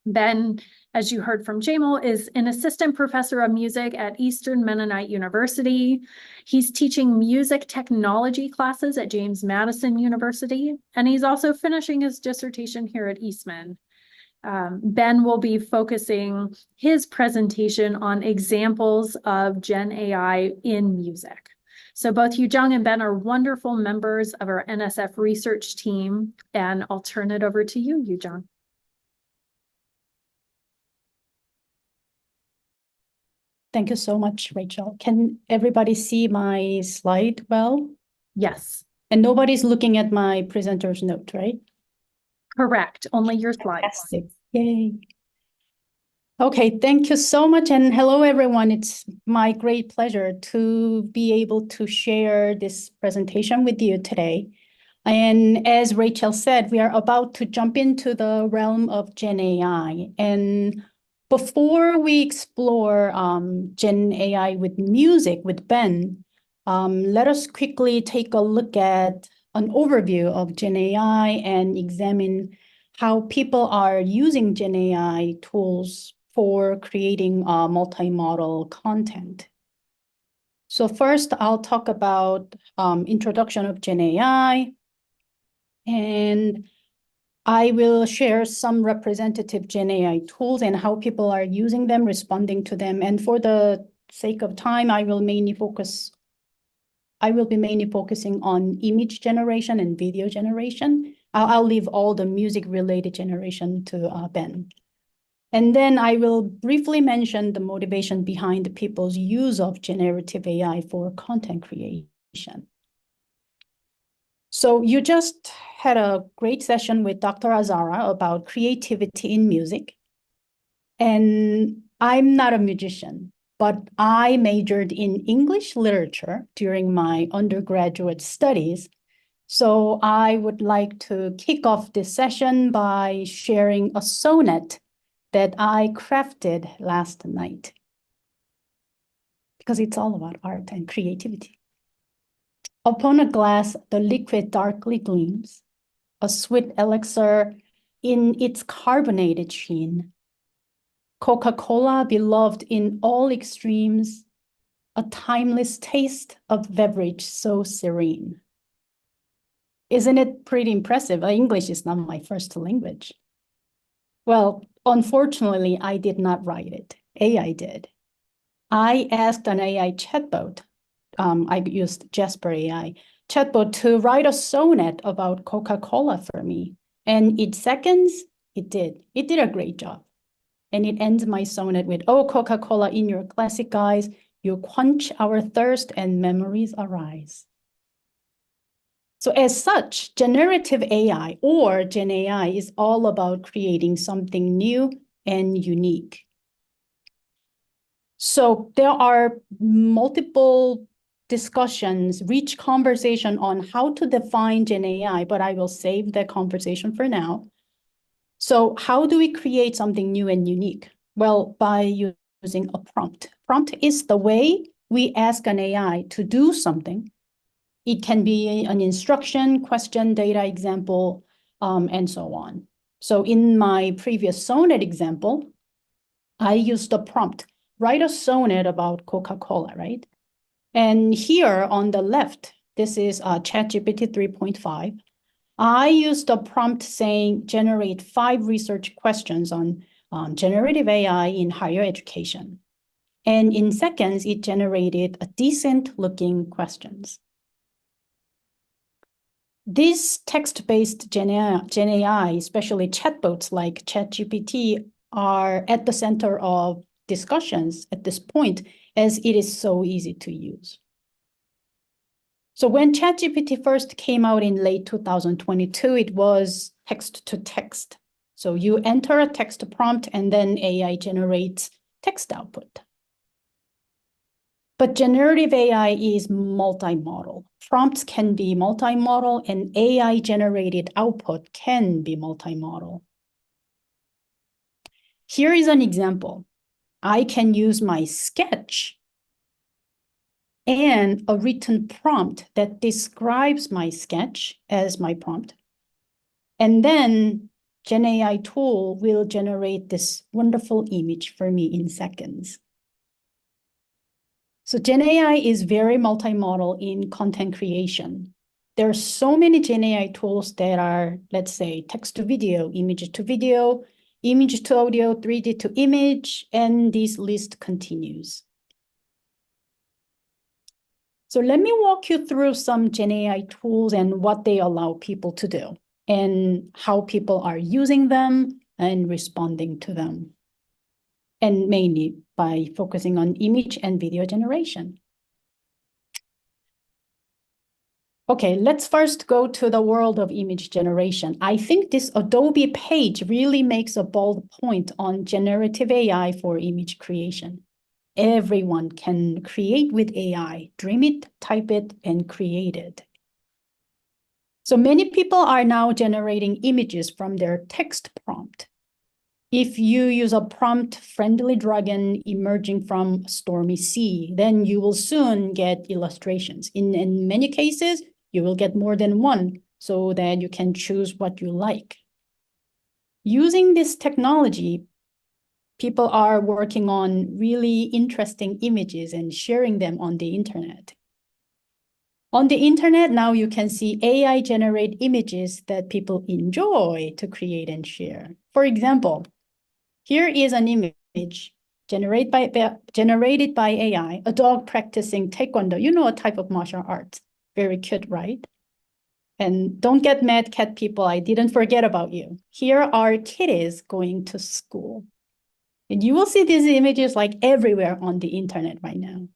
Ben, as you heard from Jamal, is an assistant professor of music at Eastern Mennonite University. He's teaching music technology classes at James Madison University, and he's also finishing his dissertation here at Eastman. Ben will be focusing his presentation on examples of Gen AI in music. So both Yujung and Ben are wonderful members of our NSF research team, and I'll turn it over to you, Yujung. Thank you so much, Rachel. Can everybody see my slide well? Yes. And nobody's looking at my presenter's note, right? Correct. Only your slides. Fantastic. Yay. Okay, thank you so much. And hello, everyone. It's my great pleasure to be able to share this presentation with you today. And as Rachel said, we are about to jump into the realm of Gen AI. And Before we explore Gen AI with music with Ben, let us quickly take a look at an overview of Gen AI and examine how people are using Gen AI tools for creating multimodal content. So first, I'll talk about introduction of Gen AI, and I will share some representative Gen AI tools and how people are using them, responding to them. And for the sake of time, I will be mainly focusing on image generation and video generation. I'll leave all the music related generation to Ben. And then I will briefly mention the motivation behind people's use of generative AI for content creation. So you just had a great session with Dr. Azara about creativity in music. And I'm not a musician, but I majored in English literature during my undergraduate studies. So I would like to kick off this session by sharing a sonnet that I crafted last night, because it's all about art and creativity. Upon a glass, the liquid darkly gleams, a sweet elixir in its carbonated sheen. Coca-Cola beloved in all extremes, a timeless taste of beverage so serene. Isn't it pretty impressive? English is not my first language. Well, unfortunately, I did not write it. AI did. I asked an AI chatbot, I used Jasper AI chatbot to write a sonnet about Coca-Cola for me. And in seconds, it did. It did a great job. And it ends my sonnet with, "Oh, Coca-Cola, in your classic guise, you quench our thirst and memories arise." So as such, generative AI or Gen AI is all about creating something new and unique. So there are multiple discussions, rich conversation on how to define Gen AI, but I will save that conversation for now. So how do we create something new and unique? Well, by using a prompt. Prompt is the way we ask an AI to do something. It can be an instruction, question, data example, and so on. So in my previous sonnet example, I used a prompt, write a sonnet about Coca-Cola, right? And here on the left, this is ChatGPT 3.5. I used a prompt saying, generate 5 research questions on generative AI in higher education. And in seconds, it generated a decent looking questions. These text-based Gen AI, especially chatbots like ChatGPT, are at the center of discussions at this point, as it is so easy to use. So when ChatGPT first came out in late 2022, it was text to text. So you enter a text prompt and then AI generates text output. But generative AI is multimodal. Prompts can be multimodal and AI generated output can be multimodal. Here is an example. I can use my sketch and a written prompt that describes my sketch as my prompt. And then Gen AI tool will generate this wonderful image for me in seconds. So Gen AI is very multimodal in content creation. There are so many Gen AI tools that are, let's say, text to video, image to video, image to audio, 3D to image, and this list continues. So let me walk you through some Gen AI tools and what they allow people to do and how people are using them and responding to them. And mainly by focusing on image and video generation. Okay, let's first go to the world of image generation. I think this Adobe page really makes a bold point on generative AI for image creation. Everyone can create with AI, dream it, type it, and create it. So many people are now generating images from their text prompt. If you use a prompt friendly dragon emerging from a stormy sea, then you will soon get illustrations. In many cases, you will get more than one so that you can choose what you like. Using this technology, people are working on really interesting images and sharing them on the internet. On the internet, now you can see AI generate images that people enjoy to create and share. For example, here is an image generated by AI, a dog practicing taekwondo, a type of martial arts. Very cute, right? And don't get mad, cat people, I didn't forget about you. Here are kitties going to school. And you will see these images like everywhere on the internet right now.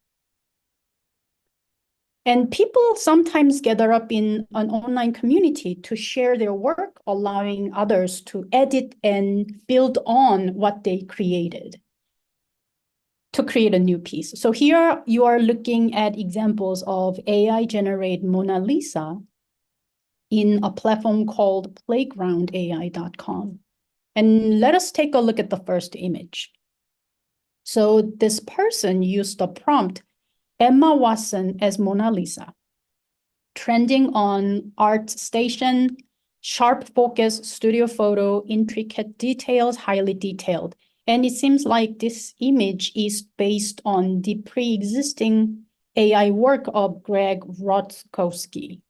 And people sometimes gather up in an online community to share their work, allowing others to edit and build on what they created to create a new piece. So here you are looking at examples of AI-generated Mona Lisa in a platform called playgroundai.com. And let us take a look at the first image. So this person used the prompt Emma Watson as Mona Lisa, trending on ArtStation, sharp focus, studio photo, intricate details, highly detailed. And it seems like this image is based on the pre-existing AI work of Greg Rutkowski.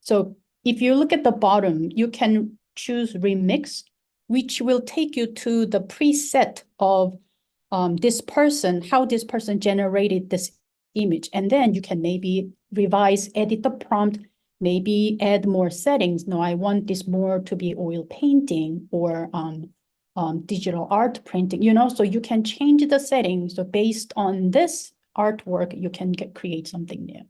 So if you look at the bottom, you can choose Remix, which will take you to the preset of this person, how this person generated this image. And then you can maybe revise, edit the prompt, maybe add more settings. No, I want this more to be oil painting or digital art printing, so you can change the settings. So based on this artwork, you can create something new.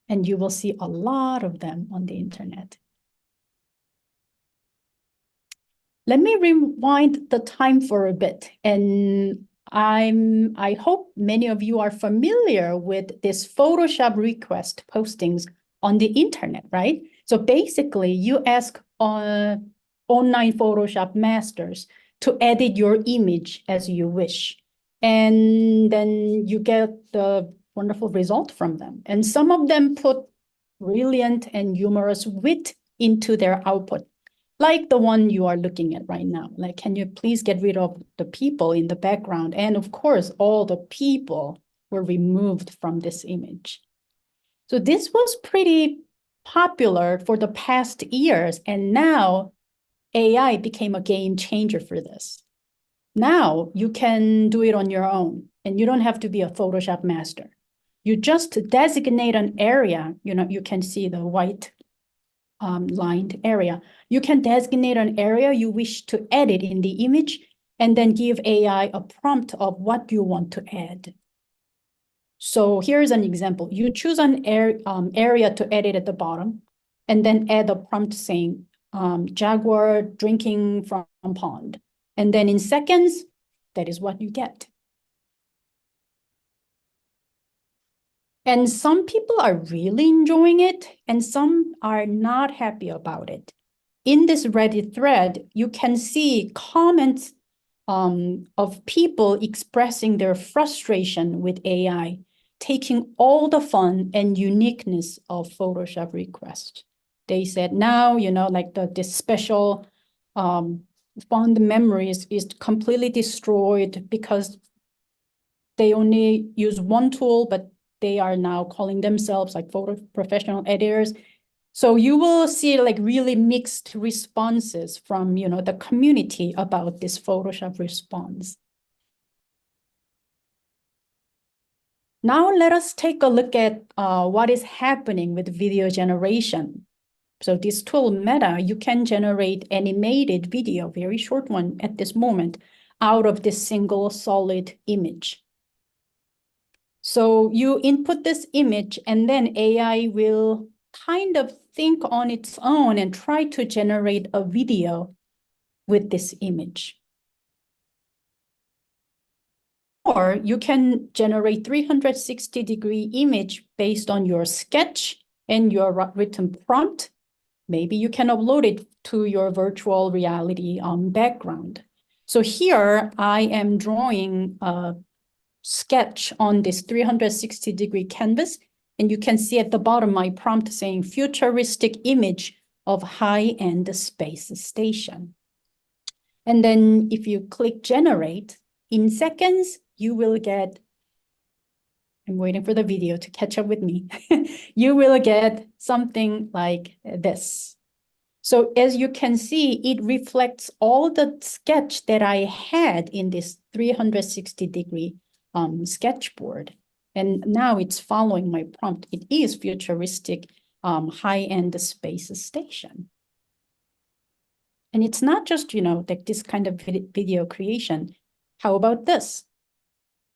And you will see a lot of them on the internet. Let me rewind the time for a bit. And I hope many of you are familiar with this Photoshop request postings on the internet, right? So basically, you ask online Photoshop masters to edit your image as you wish. And then you get the wonderful result from them. And some of them put brilliant and humorous wit into their output, like the one you are looking at right now. Like, can you please get rid of the people in the background? And of course, all the people were removed from this image. So this was pretty popular for the past years. And now AI became a game changer for this. Now you can do it on your own and you don't have to be a Photoshop master. You just designate an area, you can see the white lined area. You can designate an area you wish to edit in the image and then give AI a prompt of what you want to add. So here's an example. You choose an area to edit at the bottom and then add a prompt saying, jaguar drinking from pond. And then in seconds, that is what you get. And some people are really enjoying it, and some are not happy about it. In this Reddit thread, you can see comments of people expressing their frustration with AI, taking all the fun and uniqueness of Photoshop request. They said now, like this special fond memories is completely destroyed because they only use one tool, but they are now calling themselves like photo professional editors. So you will see like really mixed responses from, the community about this Photoshop response. Now let us take a look at what is happening with video generation. So this tool, Meta, you can generate animated video, very short one at this moment, out of this single solid image. So you input this image and then AI will kind of think on its own and try to generate a video with this image. Or you can generate 360-degree image based on your sketch and your written prompt. maybe you can upload it to your virtual reality background. So here I am drawing a sketch on this 360-degree canvas, and you can see at the bottom my prompt saying futuristic image of high-end space station. And then if you click generate, in seconds, you will get, I'm waiting for the video to catch up with me. You will get something like this. So as you can see, it reflects all the sketch that I had in this 360-degree sketchboard. And now it's following my prompt. It is futuristic high-end space station. And it's not just, like this kind of video creation. How about this?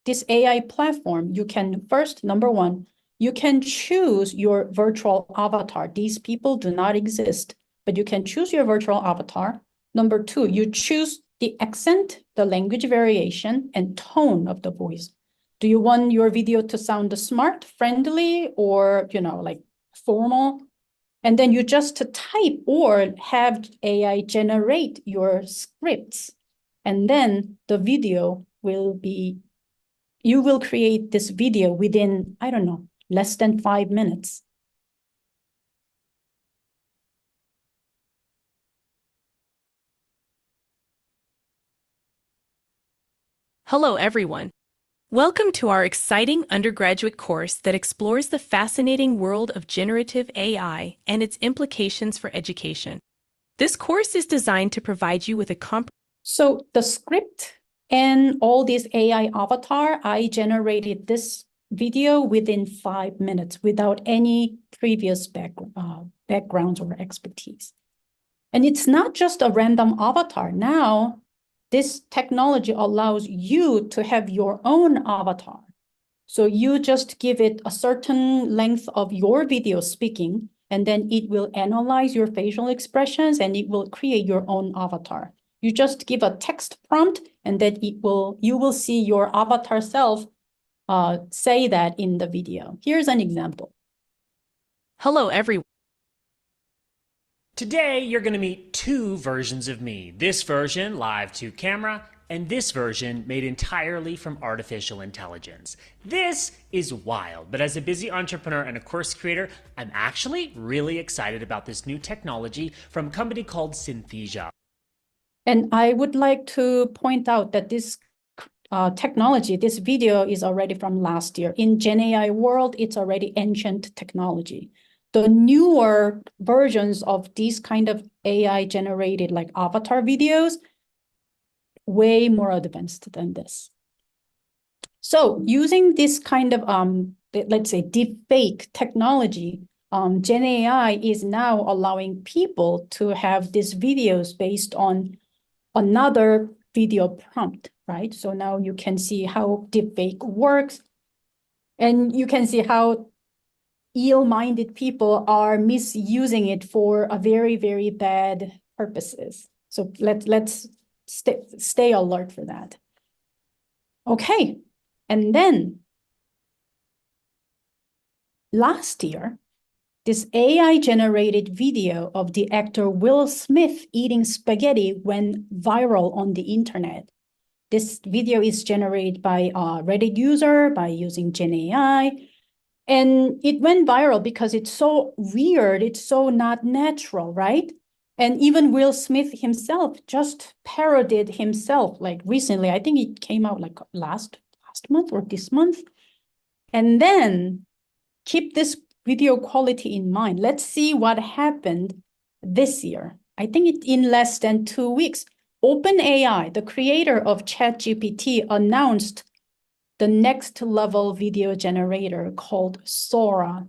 This AI platform, you can first, number one, you can choose your virtual avatar. These people do not exist, but you can choose your virtual avatar. Number two, you choose the accent, the language variation, and tone of the voice. Do you want your video to sound smart, friendly, or, like formal? And then you just type or have AI generate your scripts. And then the video will be, you will create this video within, I don't know, less than 5 minutes. Hello, everyone. Welcome to our exciting undergraduate course that explores the fascinating world of generative AI and its implications for education. This course is designed to provide you with a So the script and all these AI avatar, I generated this video within 5 minutes without any previous backgrounds or expertise. And it's not just a random avatar. Now, this technology allows you to have your own avatar. So you just give it a certain length of your video speaking, and then it will analyze your facial expressions and it will create your own avatar. You just give a text prompt, and then you will see your avatar self say that in the video. Here's an example. Hello, everyone. Today, you're going to meet two versions of me. This version, live to camera, and this version made entirely from artificial intelligence. This is wild, but as a busy entrepreneur and a course creator, I'm actually really excited about this new technology from a company called Synthesia. And I would like to point out that this technology, this video is already from last year. In GenAI world, it's already ancient technology. The newer versions of these kind of AI generated like avatar videos, way more advanced than this. So using this kind of, let's say, deepfake technology, GenAI is now allowing people to have these videos based on another video prompt, right? So now you can see how deepfake works, and you can see how ill-minded people are misusing it for a very, very bad purposes. So let's stay alert for that. Okay, and then last year, this AI-generated video of the actor Will Smith eating spaghetti went viral on the internet. This video is generated by a Reddit user by using GenAI. And it went viral because it's so weird, it's so not natural, right? And even Will Smith himself just parodied himself like recently. I think it came out like last month or this month. And then keep this video quality in mind. Let's see what happened this year. I think in less than 2 weeks, OpenAI, the creator of ChatGPT, announced the next level video generator called Sora.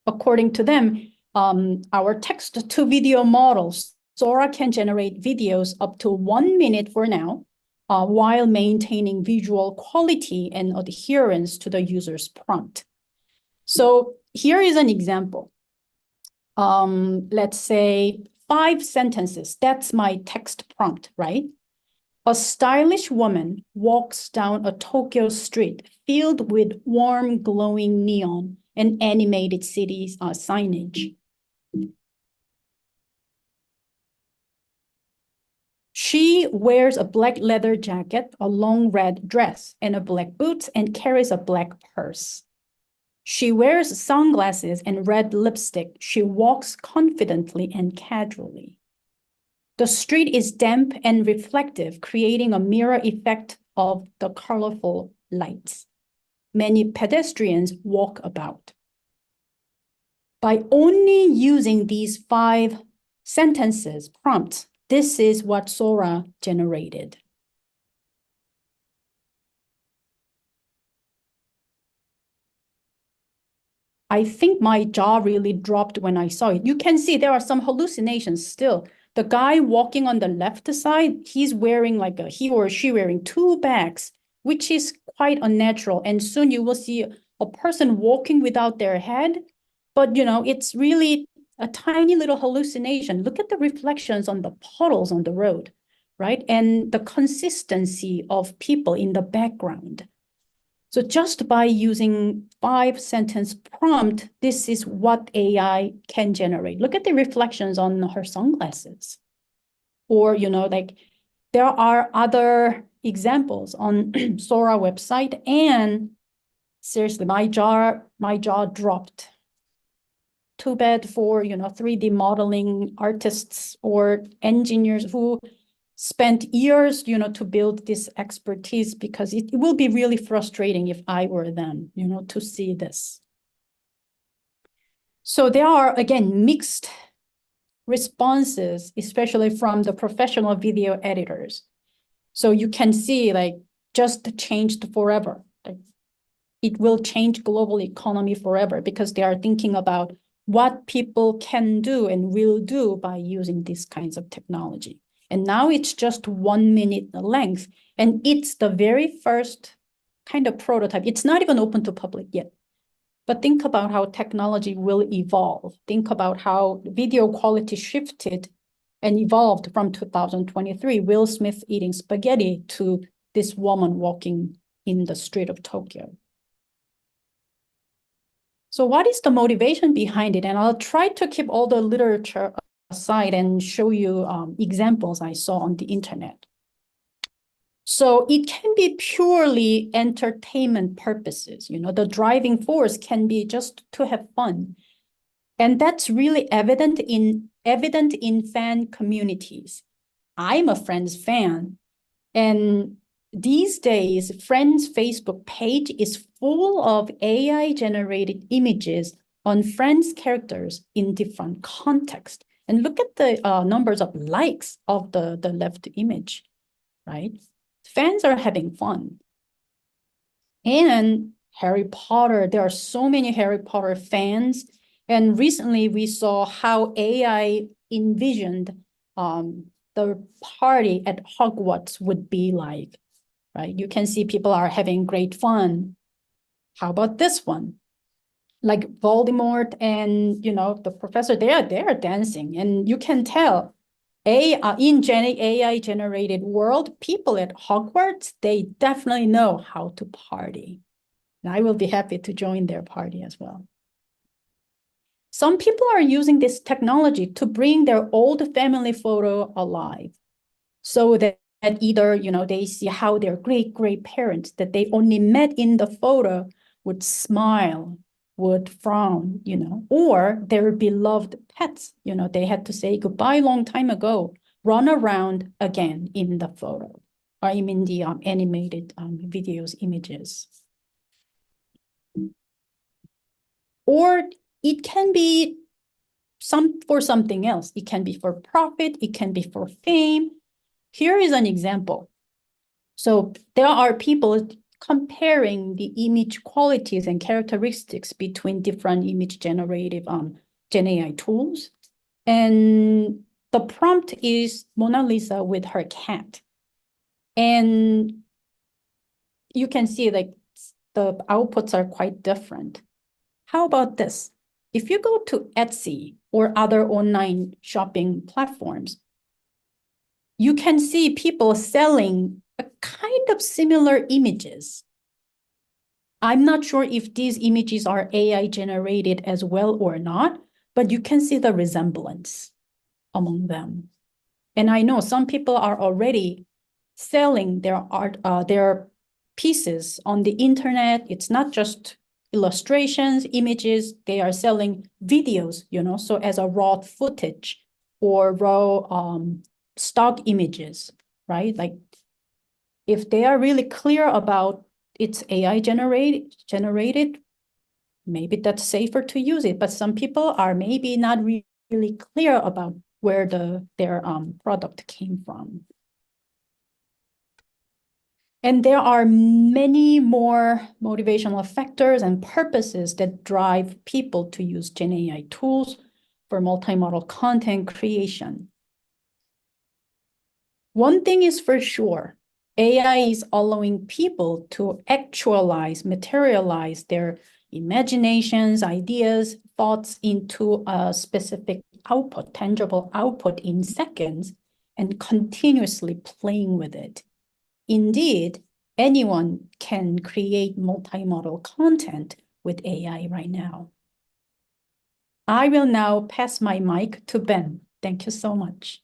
According to them, our text to video models, Sora can generate videos up to 1 minute for now, while maintaining visual quality and adherence to the user's prompt. So here is an example. Let's say 5 sentences. That's my text prompt, right? A stylish woman walks down a Tokyo street filled with warm, glowing neon and animated cities signage. She wears a black leather jacket, a long red dress, and a black boots, and carries a black purse. She wears sunglasses and red lipstick. She walks confidently and casually. The street is damp and reflective, creating a mirror effect of the colorful lights. Many pedestrians walk about. By only using these 5 sentences, prompts, this is what Sora generated. I think my jaw really dropped when I saw it. You can see there are some hallucinations still. The guy walking on the left side, he or she wearing 2 bags, which is quite unnatural. And soon you will see a person walking without their head. But, it's really a tiny little hallucination. Look at the reflections on the puddles on the road, right? And the consistency of people in the background. So just by using 5-sentence prompt, this is what AI can generate. Look at the reflections on her sunglasses. Or, there are other examples on Sora website, and seriously, my jaw dropped. Too bad for, 3D modeling artists or engineers who spent years, to build this expertise, because it will be really frustrating if I were them, to see this. So there are, again, mixed responses, especially from the professional video editors. So you can see, just changed forever. It will change global economy forever, because they are thinking about what people can do and will do by using these kinds of technology. And now it's just 1 minute length, and it's the very first kind of prototype. It's not even open to public yet. But think about how technology will evolve. Think about how video quality shifted and evolved from 2023, Will Smith eating spaghetti, to this woman walking in the street of Tokyo. So what is the motivation behind it? And I'll try to keep all the literature aside and show you examples I saw on the internet. So it can be purely entertainment purposes. The driving force can be just to have fun. And that's really evident in fan communities. I'm a Friends fan. And these days, Friends' Facebook page is full of AI-generated images on Friends characters in different contexts. And look at the numbers of likes of the left image, right? Fans are having fun. And Harry Potter, there are so many Harry Potter fans. And recently we saw how AI envisioned the party at Hogwarts would be like, right? You can see people are having great fun. How about this one? Like Voldemort and, the professor, they are dancing. And you can tell in AI-generated world, people at Hogwarts, they definitely know how to party. And I will be happy to join their party as well. Some people are using this technology to bring their old family photo alive, so that either, they see how their great-great-parents that they only met in the photo would smile, would frown, or their beloved pets, they had to say goodbye a long time ago, run around again in the photo, or in the animated videos, images. Or it can be for something else. It can be for profit, it can be for fame. Here is an example. So there are people comparing the image qualities and characteristics between different image generative Gen AI tools. And the prompt is Mona Lisa with her cat. And you can see the outputs are quite different. How about this? If you go to Etsy or other online shopping platforms, you can see people selling a kind of similar images. I'm not sure if these images are AI generated as well or not, but you can see the resemblance among them. And I know some people are already selling their art, their pieces on the internet. It's not just illustrations, images, they are selling videos, so as a raw footage or raw stock images, right? Like if they are really clear about it's AI generated, maybe that's safer to use it. But some people are maybe not really clear about where their product came from. And there are many more motivational factors and purposes that drive people to use Gen AI tools for multimodal content creation. One thing is for sure, AI is allowing people to materialize their imaginations, ideas, thoughts into a specific output, tangible output in seconds, and continuously playing with it. Indeed, anyone can create multimodal content with AI right now. I will now pass my mic to Ben. Thank you so much.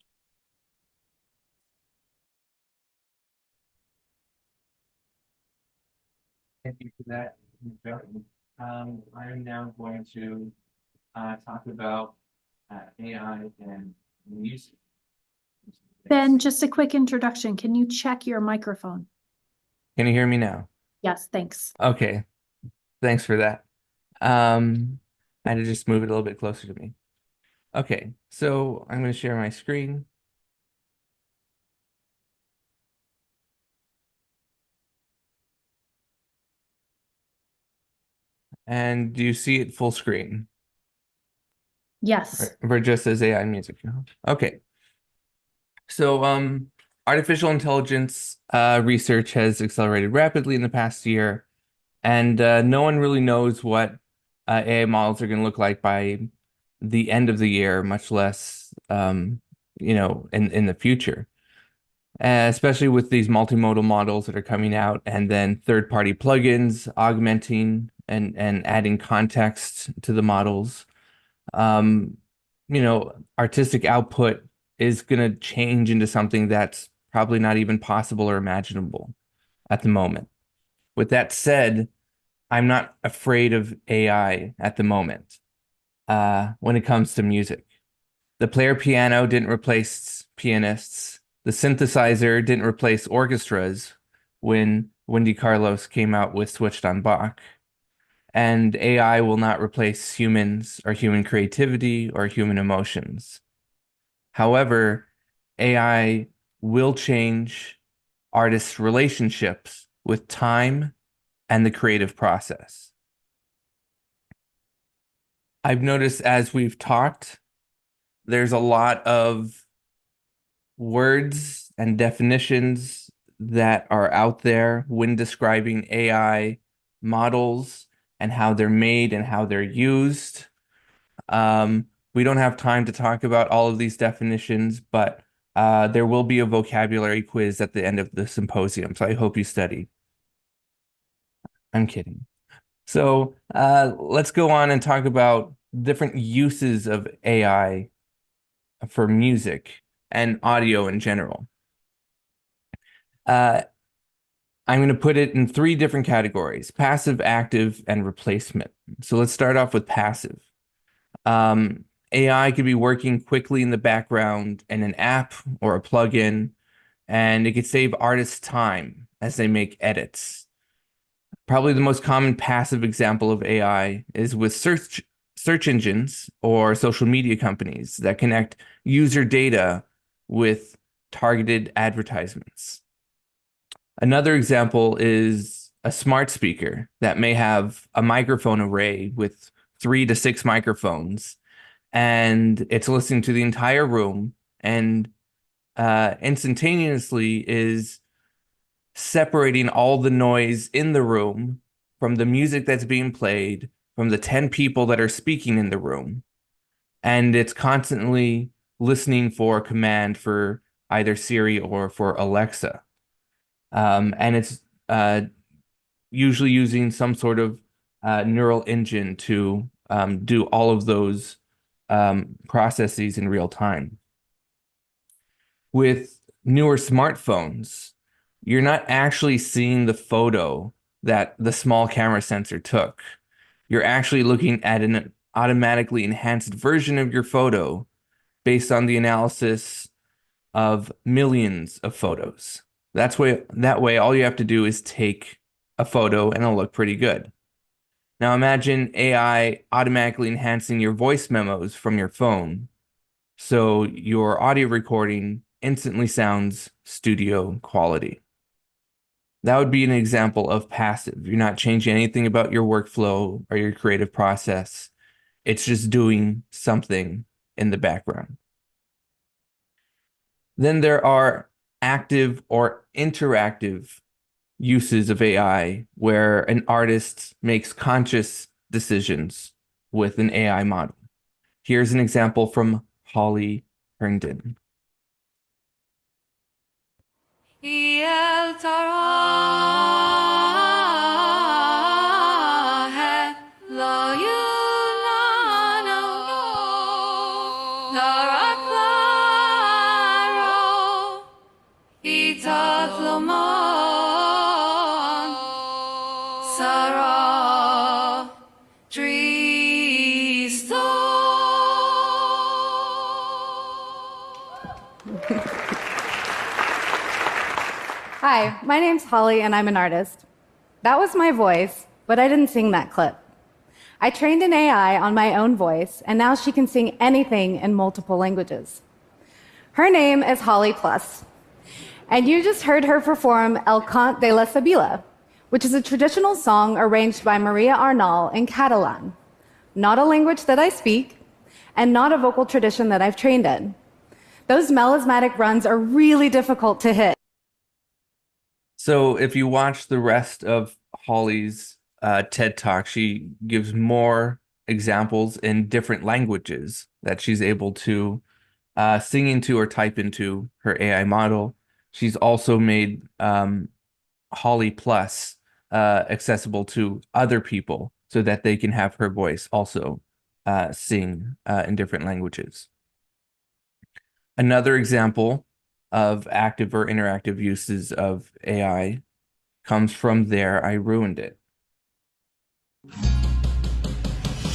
Thank you for that, Joe. I'm now going to talk about AI and music. Ben, just a quick introduction. Can you check your microphone? Can you hear me now? Yes, thanks. Okay, thanks for that. I had to just move it a little bit closer to me. Okay, so I'm going to share my screen. And do you see it full screen? Yes. Or just as AI music? Okay. So artificial intelligence research has accelerated rapidly in the past year, and no one really knows what AI models are going to look like by the end of the year, much less in the future. Especially with these multimodal models that are coming out, and then third-party plugins augmenting and adding context to the models. Artistic output is going to change into something that's probably not even possible or imaginable at the moment. With that said, I'm not afraid of AI at the moment when it comes to music. The player piano didn't replace pianists. The synthesizer didn't replace orchestras when Wendy Carlos came out with Switched on Bach. And AI will not replace humans or human creativity or human emotions. However, AI will change artists' relationships with time and the creative process. I've noticed as we've talked, there's a lot of words and definitions that are out there when describing AI models and how they're made and how they're used. We don't have time to talk about all of these definitions, but there will be a vocabulary quiz at the end of the symposium, so I hope you study. I'm kidding. So let's go on and talk about different uses of AI for music and audio in general. I'm going to put it in 3 different categories: passive, active, and replacement. So let's start off with passive. AI could be working quickly in the background in an app or a plugin, and it could save artists time as they make edits. Probably the most common passive example of AI is with search engines or social media companies that connect user data with targeted advertisements. Another example is a smart speaker that may have a microphone array with 3 to 6 microphones, and it's listening to the entire room and instantaneously is separating all the noise in the room from the music that's being played, from the 10 people that are speaking in the room. And it's constantly listening for a command for either Siri or for Alexa. And it's usually using some sort of neural engine to do all of those processes in real time. With newer smartphones, you're not actually seeing the photo that the small camera sensor took. You're actually looking at an automatically enhanced version of your photo based on the analysis of millions of photos. That way, all you have to do is take a photo and it'll look pretty good. Now imagine AI automatically enhancing your voice memos from your phone, so your audio recording instantly sounds studio quality. That would be an example of passive. You're not changing anything about your workflow or your creative process. It's just doing something in the background. Then there are active or interactive uses of AI where an artist makes conscious decisions with an AI model. Here's an example from Holly Herndon. Hi, my name's Holly and I'm an artist. That was my voice, but I didn't sing that clip. I trained an AI on my own voice, and now she can sing anything in multiple languages. Her name is Holly Plus, and you just heard her perform El Cant de la Sabila, which is a traditional song arranged by Maria Arnal in Catalan, not a language that I speak, and not a vocal tradition that I've trained in. Those melismatic runs are really difficult to hit. So if you watch the rest of Holly's TED Talk, she gives more examples in different languages that she's able to sing into or type into her AI model. She's also made Holly Plus accessible to other people so that they can have her voice also sing in different languages. Another example of active or interactive uses of AI comes from There I Ruined It.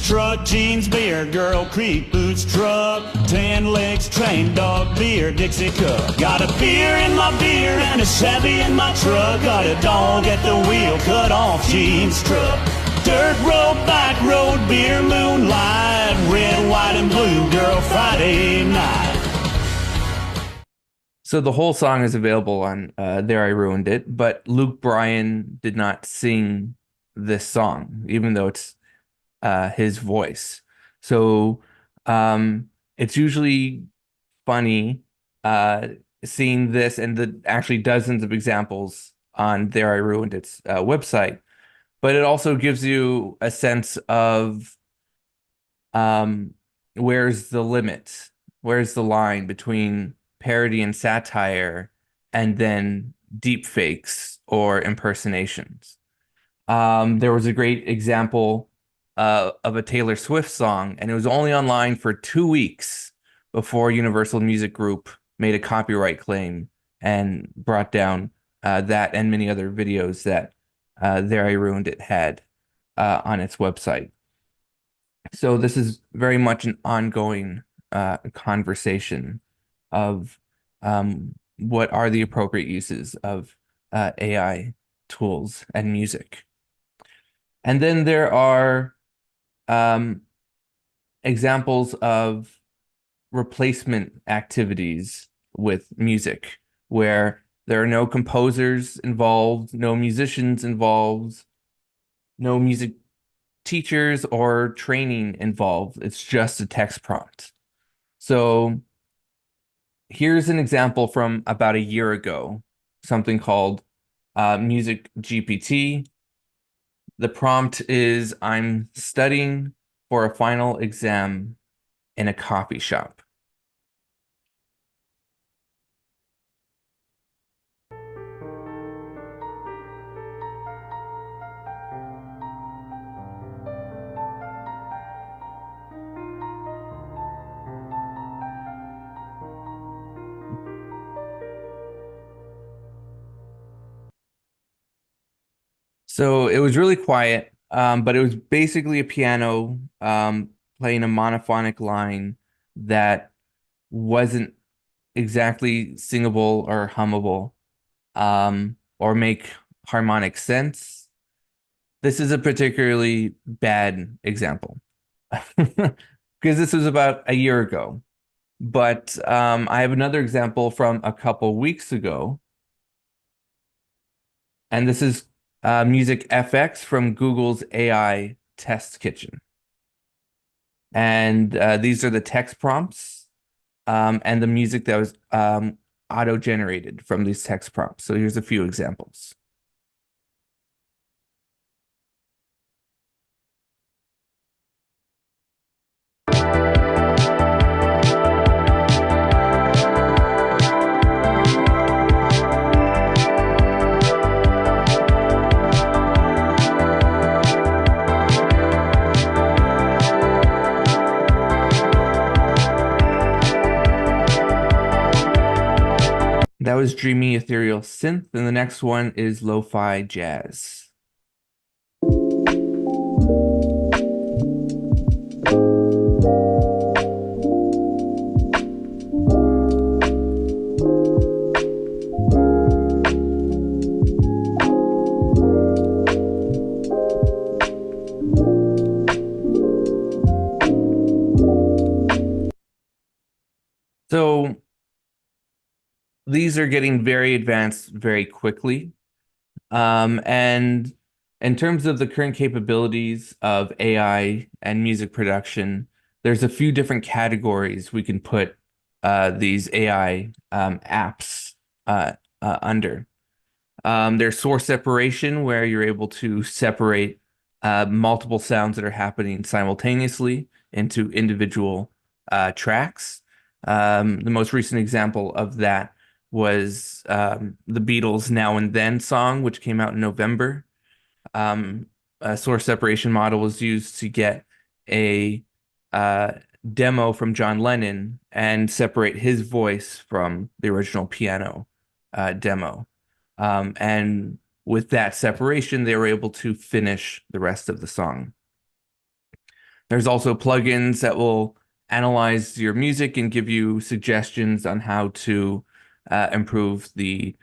Truck, jeans, beer, girl, creep, boots, truck, 10 legs, train, dog, beer, Dixie cup. Got a beer in my beer and a Chevy in my truck. Got a dog at the wheel, cut off jeans truck. Dirt road, back road, beer, moonlight, red, white, and blue, girl, Friday night. So the whole song is available on There I Ruined It, but Luke Bryan did not sing this song, even though it's his voice. So it's usually funny seeing this and the actually dozens of examples on There I Ruined It's website, but it also gives you a sense of where's the limit, where's the line between parody and satire and then deep fakes or impersonations. There was a great example of a Taylor Swift song, and it was only online for 2 weeks before Universal Music Group made a copyright claim and brought down that and many other videos that There I Ruined It had on its website. So this is very much an ongoing conversation of what are the appropriate uses of AI tools and music. And then there are examples of replacement activities with music where there are no composers involved, no musicians involved, no music teachers or training involved. It's just a text prompt. So here's an example from about a year ago, something called Music GPT. The prompt is, I'm studying for a final exam in a coffee shop. So it was really quiet, but it was basically a piano playing a monophonic line that wasn't exactly singable or hummable, or make harmonic sense. This is a particularly bad example because this was about a year ago. But I have another example from a couple weeks ago. And this is Music FX from Google's AI Test Kitchen. And these are the text prompts and the music that was auto-generated from these text prompts. So here's a few examples. That was dreamy ethereal synth, and the next one is lo-fi jazz. So these are getting very advanced very quickly. And in terms of the current capabilities of AI and music production, there's a few different categories we can put these AI apps under. There's source separation, where you're able to separate multiple sounds that are happening simultaneously into individual tracks. The most recent example of that was the Beatles' Now and Then song, which came out in November. A source separation model was used to get a demo from John Lennon and separate his voice from the original piano demo. And with that separation, they were able to finish the rest of the song. There's also plugins that will analyze your music and give you suggestions on how to improve the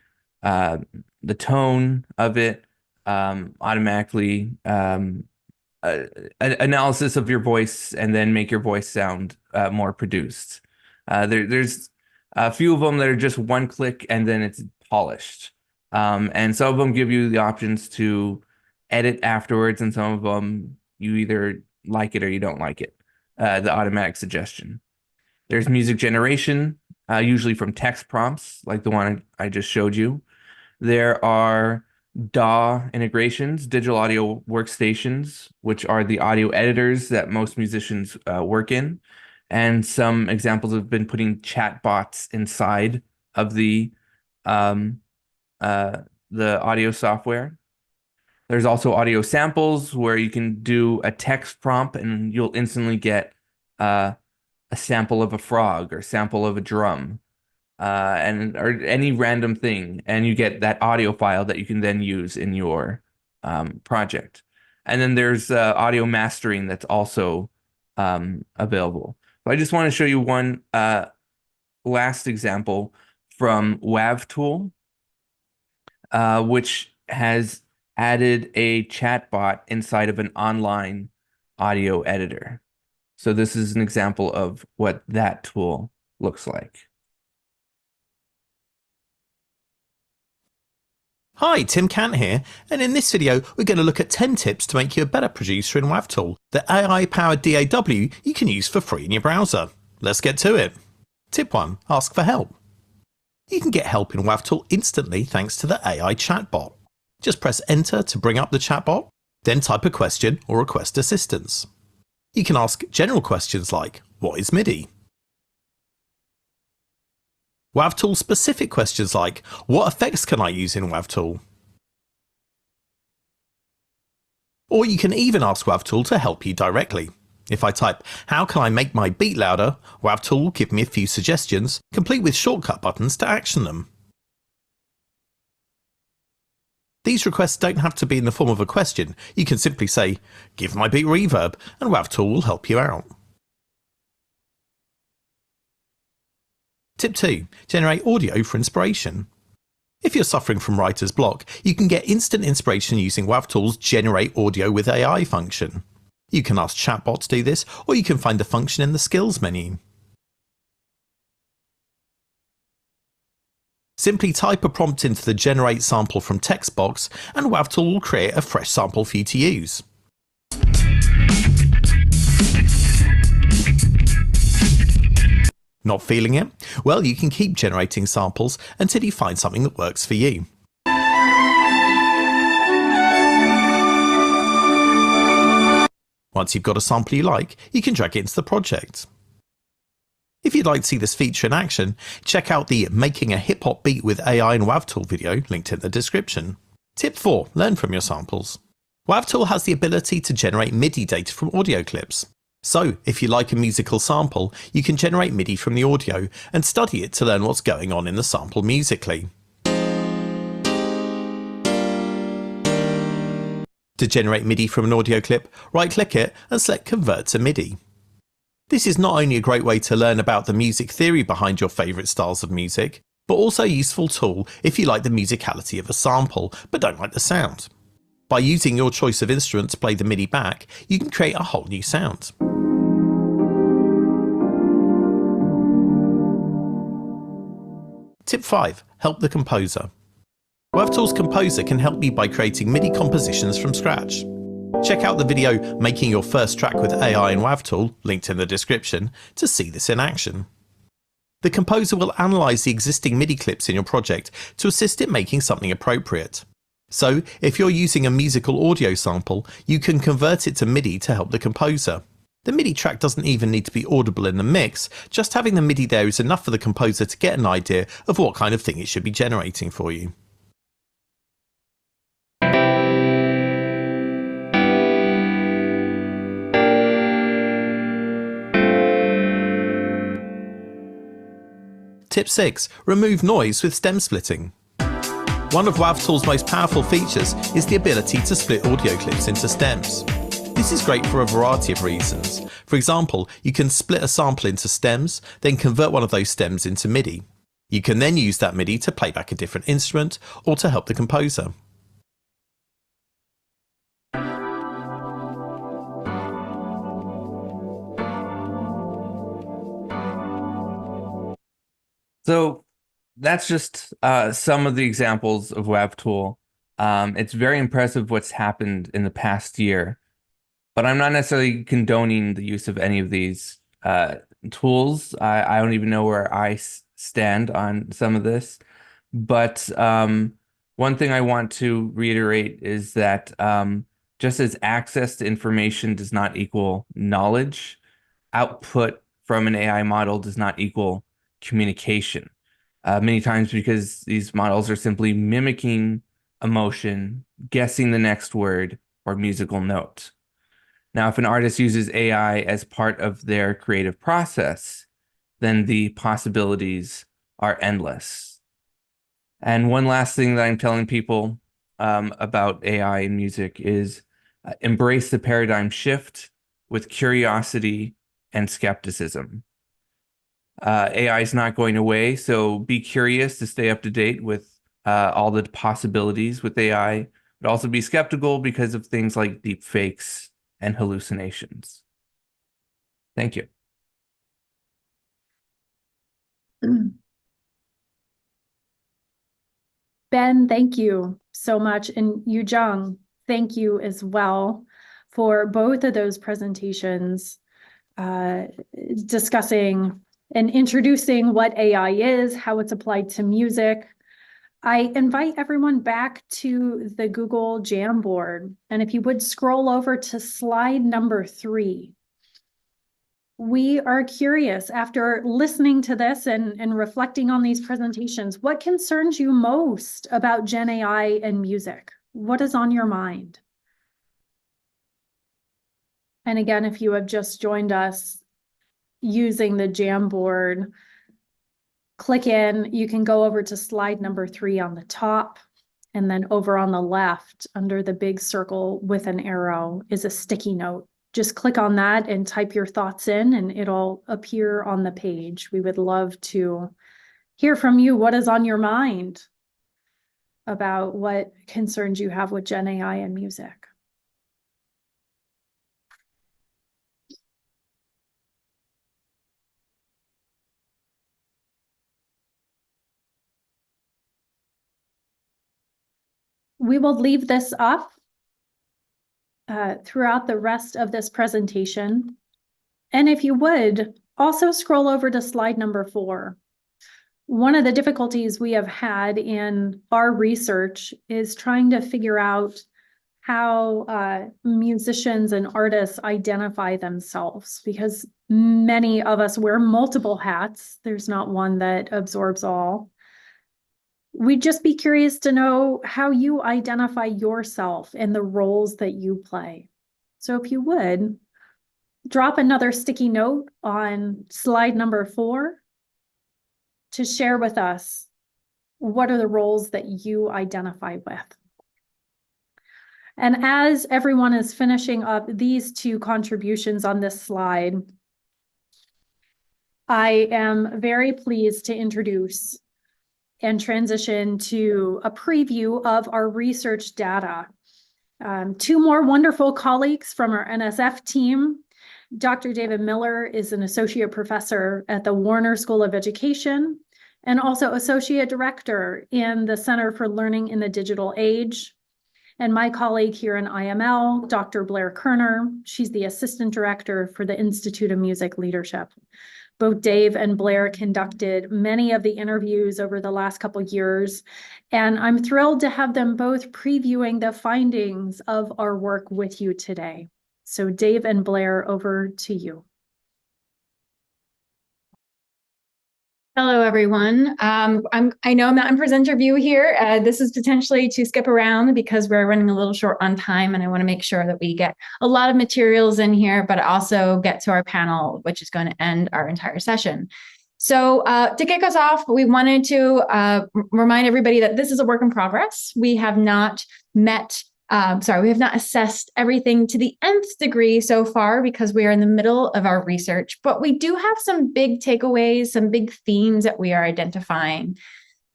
tone of it, automatically analysis of your voice, and then make your voice sound more produced. There's a few of them that are just one click and then it's polished. And some of them give you the options to edit afterwards, and some of them you either like it or you don't like it, the automatic suggestion. There's music generation, usually from text prompts, like the one I just showed you. There are DAW integrations, digital audio workstations, which are the audio editors that most musicians work in. And some examples have been putting chatbots inside of the audio software. There's also audio samples, where you can do a text prompt and you'll instantly get a sample of a frog or sample of a drum, or any random thing, and you get that audio file that you can then use in your project. And then there's audio mastering that's also available. So I just want to show you one last example from WavTool, which has added a chatbot inside of an online audio editor. So this is an example of what that tool looks like. Hi, Tim Cant here, and in this video we're going to look at 10 tips to make you a better producer in WavTool, the AI-powered DAW you can use for free in your browser. Let's get to it. Tip 1. Ask for help. You can get help in WavTool instantly thanks to the AI chatbot. Just press enter to bring up the chatbot, then type a question or request assistance. You can ask general questions like, what is MIDI? WavTool specific questions like, what effects can I use in WavTool? Or you can even ask WavTool to help you directly. If I type, how can I make my beat louder? WavTool will give me a few suggestions, complete with shortcut buttons to action them. These requests don't have to be in the form of a question. You can simply say, "Give my beat reverb," and WavTool will help you out. Tip 2. Generate audio for inspiration. If you're suffering from writer's block, you can get instant inspiration using WavTool's Generate Audio with AI function. You can ask chatbot to do this, or you can find the function in the skills menu. Simply type a prompt into the Generate Sample from text box, and WavTool will create a fresh sample for you to use. Not feeling it? Well, you can keep generating samples until you find something that works for you. Once you've got a sample you like, you can drag it into the project. If you'd like to see this feature in action, check out the Making a Hip Hop Beat with AI and WavTool video linked in the description. Tip 4. Learn from your samples. WavTool has the ability to generate MIDI data from audio clips. So, if you like a musical sample, you can generate MIDI from the audio and study it to learn what's going on in the sample musically. To generate MIDI from an audio clip, right-click it and select Convert to MIDI. This is not only a great way to learn about the music theory behind your favourite styles of music, but also a useful tool if you like the musicality of a sample but don't like the sound. By using your choice of instrument to play the MIDI back, you can create a whole new sound. Tip 5. Help the composer. WavTool's Composer can help you by creating MIDI compositions from scratch. Check out the video Making Your First Track with AI and WavTool, linked in the description, to see this in action. The Composer will analyse the existing MIDI clips in your project to assist it making something appropriate. So, if you're using a musical audio sample, you can convert it to MIDI to help the composer. The MIDI track doesn't even need to be audible in the mix, just having the MIDI there is enough for the composer to get an idea of what kind of thing it should be generating for you. Tip 6. Remove noise with stem splitting. One of WavTool's most powerful features is the ability to split audio clips into stems. This is great for a variety of reasons. For example, you can split a sample into stems, then convert one of those stems into MIDI. You can then use that MIDI to play back a different instrument or to help the composer. So that's just some of the examples of WavTool. It's very impressive what's happened in the past year, but I'm not necessarily condoning the use of any of these tools. I don't even know where I stand on some of this. But one thing I want to reiterate is that just as access to information does not equal knowledge, output from an AI model does not equal communication. Many times because these models are simply mimicking emotion, guessing the next word, or musical note. Now, if an artist uses AI as part of their creative process, then the possibilities are endless. And one last thing that I'm telling people about AI in music is embrace the paradigm shift with curiosity and skepticism. AI is not going away, so be curious to stay up to date with all the possibilities with AI, but also be skeptical because of things like deep fakes and hallucinations. Thank you. Ben, thank you so much. And Yujung, thank you as well for both of those presentations, discussing and introducing what AI is, how it's applied to music. I invite everyone back to the Google Jamboard. And if you would scroll over to slide number 3. We are curious, after listening to this and reflecting on these presentations, what concerns you most about Gen AI and music? What is on your mind? And again, if you have just joined us using the Jamboard, click in, you can go over to slide number 3 on the top. And then over on the left, under the big circle with an arrow, is a sticky note. Just click on that and type your thoughts in, and it'll appear on the page. We would love to hear from you. What is on your mind about what concerns you have with Gen AI and music? We will leave this up throughout the rest of this presentation. And if you would, also scroll over to slide number 4. One of the difficulties we have had in our research is trying to figure out how musicians and artists identify themselves, because many of us wear multiple hats. There's not one that absorbs all. We'd just be curious to know how you identify yourself and the roles that you play. So if you would, drop another sticky note on slide number 4 to share with us what are the roles that you identify with. And as everyone is finishing up these 2 contributions on this slide, I am very pleased to introduce and transition to a preview of our research data. 2 more wonderful colleagues from our NSF team. Dr. David Miller is an associate professor at the Warner School of Education and also associate director in the Center for Learning in the Digital Age. And my colleague here in IML, Dr. Blair Kerner, she's the assistant director for the Institute of Music Leadership. Both Dave and Blair conducted many of the interviews over the last couple of years, and I'm thrilled to have them both previewing the findings of our work with you today. So Dave and Blair, over to you. Hello, everyone. I know I'm not in presenter view here. This is potentially to skip around because we're running a little short on time, and I want to make sure that we get a lot of materials in here, but also get to our panel, which is going to end our entire session. So to kick us off, we wanted to remind everybody that this is a work in progress. We have not we have not assessed everything to the nth degree so far because we are in the middle of our research, but we do have some big takeaways, some big themes that we are identifying.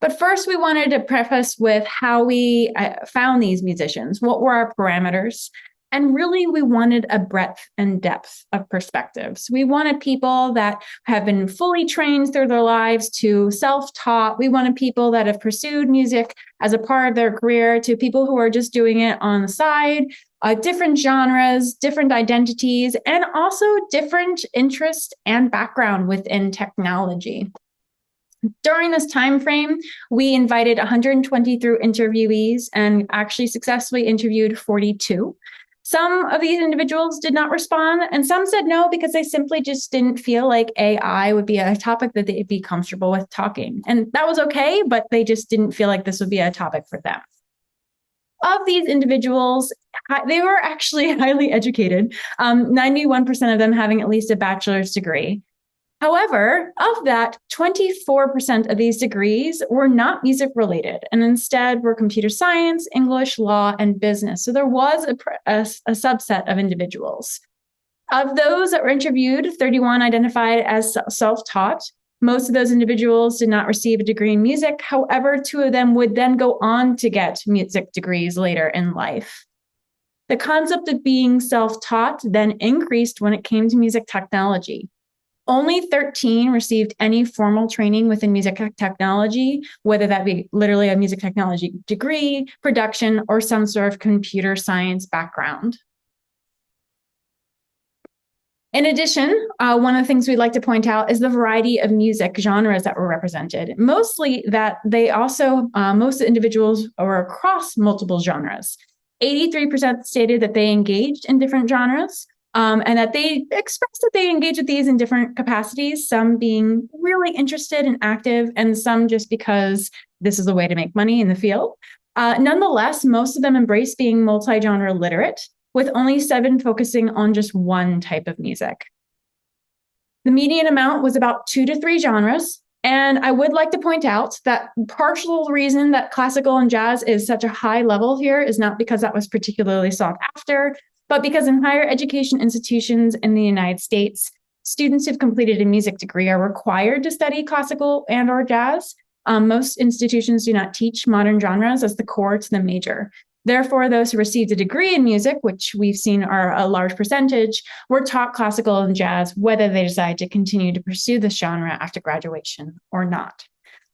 But first, we wanted to preface with how we found these musicians. What were our parameters? And really, we wanted a breadth and depth of perspectives. We wanted people that have been fully trained through their lives to self-taught. We wanted people that have pursued music as a part of their career to people who are just doing it on the side, different genres, different identities, and also different interest and background within technology. During this time frame, we invited 123 interviewees and actually successfully interviewed 42. Some of these individuals did not respond, and some said no because they simply just didn't feel like AI would be a topic that they'd be comfortable with talking. And that was okay, but they just didn't feel like this would be a topic for them. Of these individuals, they were actually highly educated, 91% of them having at least a bachelor's degree. However, of that, 24% of these degrees were not music related and instead were computer science, English, law, and business. So there was a subset of individuals. Of those that were interviewed, 31 identified as self-taught. Most of those individuals did not receive a degree in music. However, 2 of them would then go on to get music degrees later in life. The concept of being self-taught then increased when it came to music technology. Only 13 received any formal training within music technology, whether that be literally a music technology degree, production, or some sort of computer science background. In addition, one of the things we'd like to point out is the variety of music genres that were represented. Mostly that they also, most individuals were across multiple genres. 83% stated that they engaged in different genres. And that they expressed that they engage with these in different capacities, some being really interested and active, and some just because this is a way to make money in the field. Nonetheless, most of them embrace being multi-genre literate, with only 7 focusing on just one type of music. The median amount was about 2 to 3 genres, And I would like to point out that partial reason that classical and jazz is such a high level here is not because that was particularly sought after, but because in higher education institutions in the United States, students who've completed a music degree are required to study classical and or jazz. Most institutions do not teach modern genres as the core to the major. Therefore, those who received a degree in music, which we've seen are a large percentage, were taught classical and jazz, whether they decide to continue to pursue this genre after graduation or not.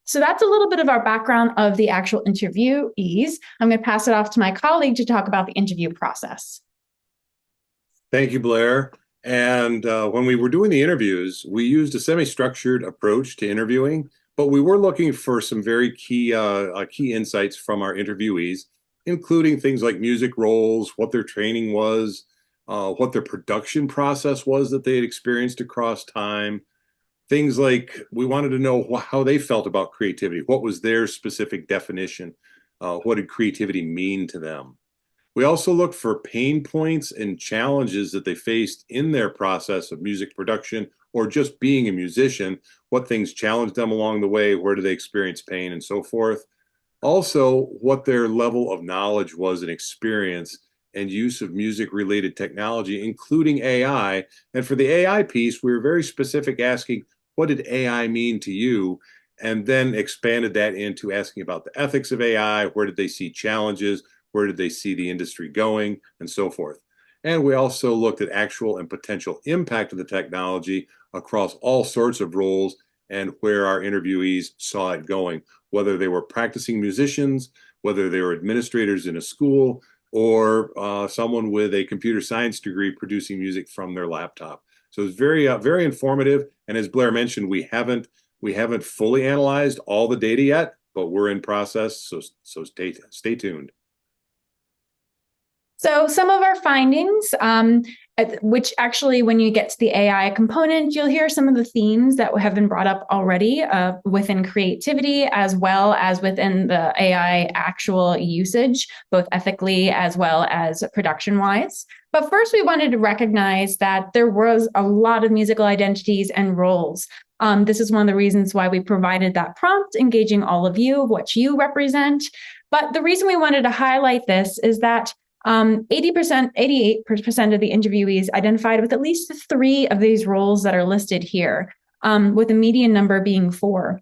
So that's a little bit of our background of the actual interviewees. I'm going to pass it off to my colleague to talk about the interview process. Thank you, Blair. And when we were doing the interviews, we used a semi-structured approach to interviewing, but we were looking for some very key insights from our interviewees, including things like music roles, what their training was, what their production process was that they had experienced across time. Things like we wanted to know how they felt about creativity. What was their specific definition? What did creativity mean to them? We also looked for pain points and challenges that they faced in their process of music production or just being a musician. What things challenged them along the way? Where did they experience pain and so forth? Also, what their level of knowledge was and experience and use of music-related technology, including AI. And for the AI piece, we were very specific, asking, what did AI mean to you? And then expanded that into asking about the ethics of AI, where did they see challenges, where did they see the industry going, and so forth. And we also looked at actual and potential impact of the technology across all sorts of roles and where our interviewees saw it going, whether they were practicing musicians, whether they were administrators in a school, or someone with a computer science degree producing music from their laptop. So it's very, very informative. And as Blair mentioned, we haven't fully analyzed all the data yet, but we're in process. So stay tuned. So some of our findings, which actually, when you get to the AI component, you'll hear some of the themes that have been brought up already within creativity, as well as within the AI actual usage, both ethically as well as production-wise. But first, we wanted to recognize that there was a lot of musical identities and roles. This is one of the reasons why we provided that prompt, engaging all of you, what you represent. But the reason we wanted to highlight this is that 88% of the interviewees identified with at least 3 of these roles that are listed here, with a median number being 4.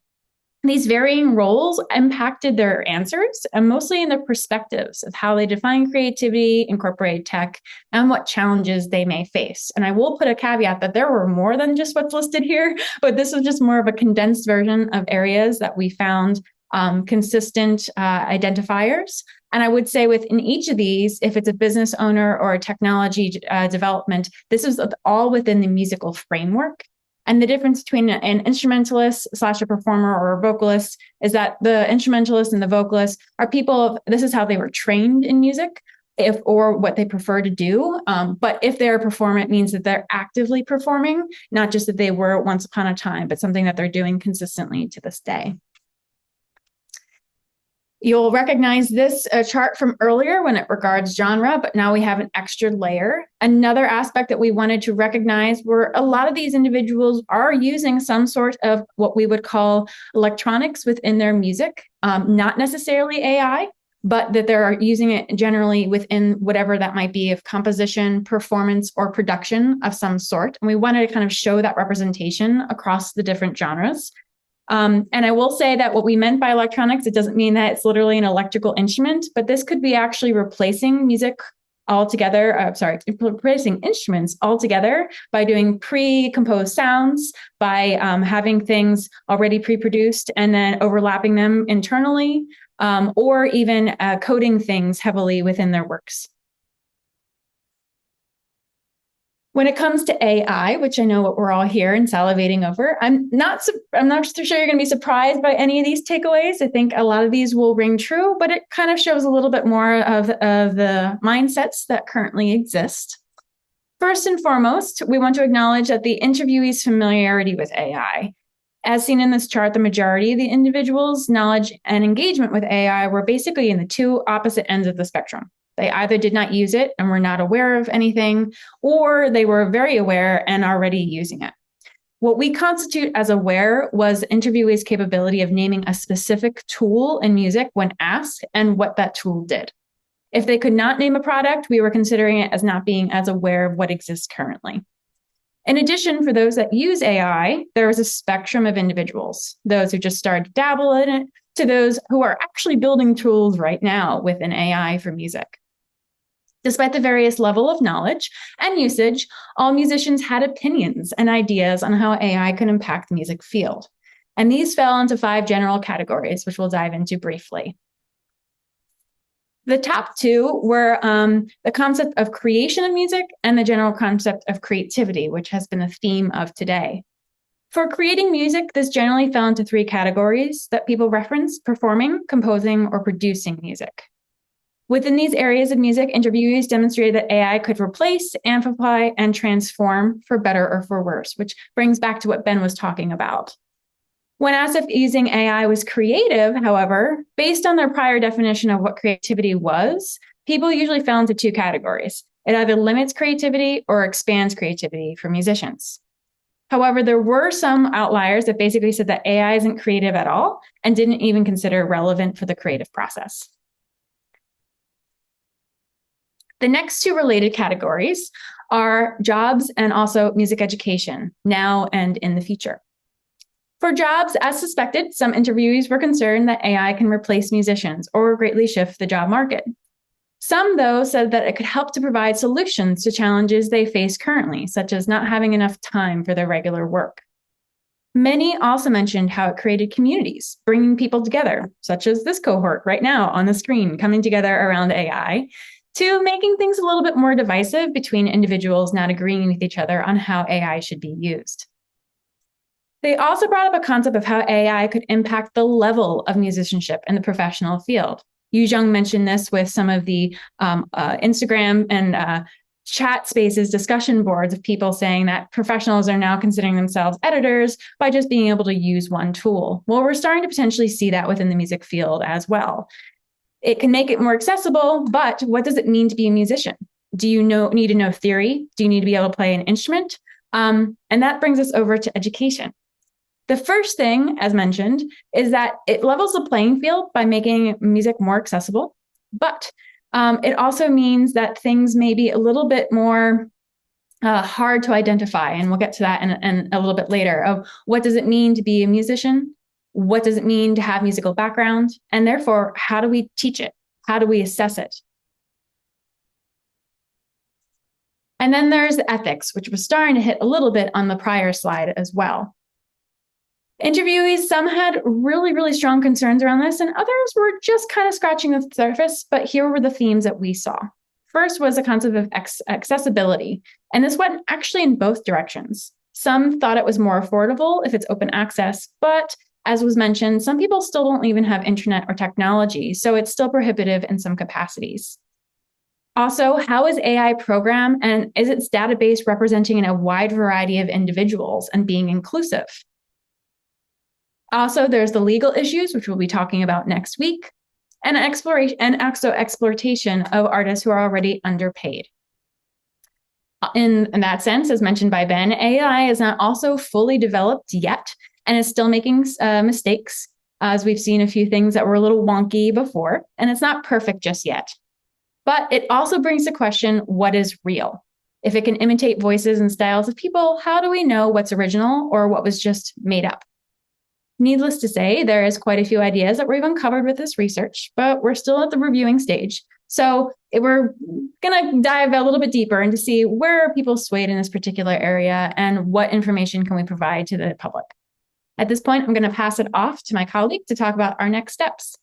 These varying roles impacted their answers, and mostly in their perspectives of how they define creativity, incorporate tech, and what challenges they may face. And I will put a caveat that there were more than just what's listed here, but this was just more of a condensed version of areas that we found consistent identifiers. And I would say within each of these, if it's a business owner or a technology development, this is all within the musical framework. And the difference between an instrumentalist / a performer or a vocalist is that the instrumentalist and the vocalist are people, this is how they were trained in music, or what they prefer to do. But if they're a performer, it means that they're actively performing, not just that they were once upon a time, but something that they're doing consistently to this day. You'll recognize this chart from earlier when it regards genre, but now we have an extra layer. Another aspect that we wanted to recognize were a lot of these individuals are using some sort of what we would call electronics within their music, not necessarily AI, but that they're using it generally within whatever that might be of composition, performance, or production of some sort. And we wanted to kind of show that representation across the different genres. And I will say that what we meant by electronics, it doesn't mean that it's literally an electrical instrument, but this could be actually replacing music altogether, replacing instruments altogether by doing pre-composed sounds, by having things already pre-produced and then overlapping them internally, or even coding things heavily within their works. When it comes to AI, which I know what we're all here and salivating over, I'm not sure you're going to be surprised by any of these takeaways. I think a lot of these will ring true, but it kind of shows a little bit more of the mindsets that currently exist. First and foremost, we want to acknowledge that the interviewee's familiarity with AI. As seen in this chart, the majority of the individuals' knowledge and engagement with AI were basically in the 2 opposite ends of the spectrum. They either did not use it and were not aware of anything, or they were very aware and already using it. What we constitute as aware was interviewees' capability of naming a specific tool in music when asked and what that tool did. If they could not name a product, we were considering it as not being as aware of what exists currently. In addition, for those that use AI, there is a spectrum of individuals, those who just started to dabble in it, to those who are actually building tools right now within AI for music. Despite the various level of knowledge and usage, all musicians had opinions and ideas on how AI could impact the music field. And these fell into 5 general categories, which we'll dive into briefly. The top 2 were the concept of creation of music and the general concept of creativity, which has been the theme of today. For creating music, this generally fell into 3 categories that people reference: performing, composing, or producing music. Within these areas of music, interviewees demonstrated that AI could replace, amplify, and transform for better or for worse, which brings back to what Ben was talking about. When asked if using AI was creative, however, based on their prior definition of what creativity was, people usually fell into 2 categories. It either limits creativity or expands creativity for musicians. However, there were some outliers that basically said that AI isn't creative at all and didn't even consider it relevant for the creative process. The next 2 related categories are jobs and also music education, now and in the future. For jobs, as suspected, some interviewees were concerned that AI can replace musicians or greatly shift the job market. Some, though, said that it could help to provide solutions to challenges they face currently, such as not having enough time for their regular work. Many also mentioned how it created communities, bringing people together, such as this cohort right now on the screen, coming together around AI, to making things a little bit more divisive between individuals not agreeing with each other on how AI should be used. They also brought up a concept of how AI could impact the level of musicianship in the professional field. Yu Zheng mentioned this with some of the Instagram and chat spaces discussion boards of people saying that professionals are now considering themselves editors by just being able to use one tool. Well, we're starting to potentially see that within the music field as well. It can make it more accessible, but what does it mean to be a musician? Do you need to know theory? Do you need to be able to play an instrument? And that brings us over to education. The first thing, as mentioned, is that it levels the playing field by making music more accessible, but it also means that things may be a little bit more hard to identify, and we'll get to that in a little bit later, of what does it mean to be a musician? What does it mean to have musical background? And therefore, how do we teach it? How do we assess it? And then there's the ethics, which was starting to hit a little bit on the prior slide as well. Interviewees, some had really, really strong concerns around this, and others were just kind of scratching the surface, but here were the themes that we saw. First was the concept of accessibility, and this went actually in both directions. Some thought it was more affordable if it's open access, but as was mentioned, some people still don't even have internet or technology, so it's still prohibitive in some capacities. Also, how is AI programmed, and is its database representing a wide variety of individuals and being inclusive? Also, there's the legal issues, which we'll be talking about next week, and exploitation of artists who are already underpaid. In that sense, as mentioned by Ben, AI is not also fully developed yet, and is still making mistakes, as we've seen a few things that were a little wonky before, and it's not perfect just yet. But it also brings the question, what is real? If it can imitate voices and styles of people, how do we know what's original or what was just made up? Needless to say, there is quite a few ideas that we've uncovered with this research, but we're still at the reviewing stage. So we're going to dive a little bit deeper and to see where are people swayed in this particular area and what information can we provide to the public. At this point, I'm going to pass it off to my colleague to talk about our next steps.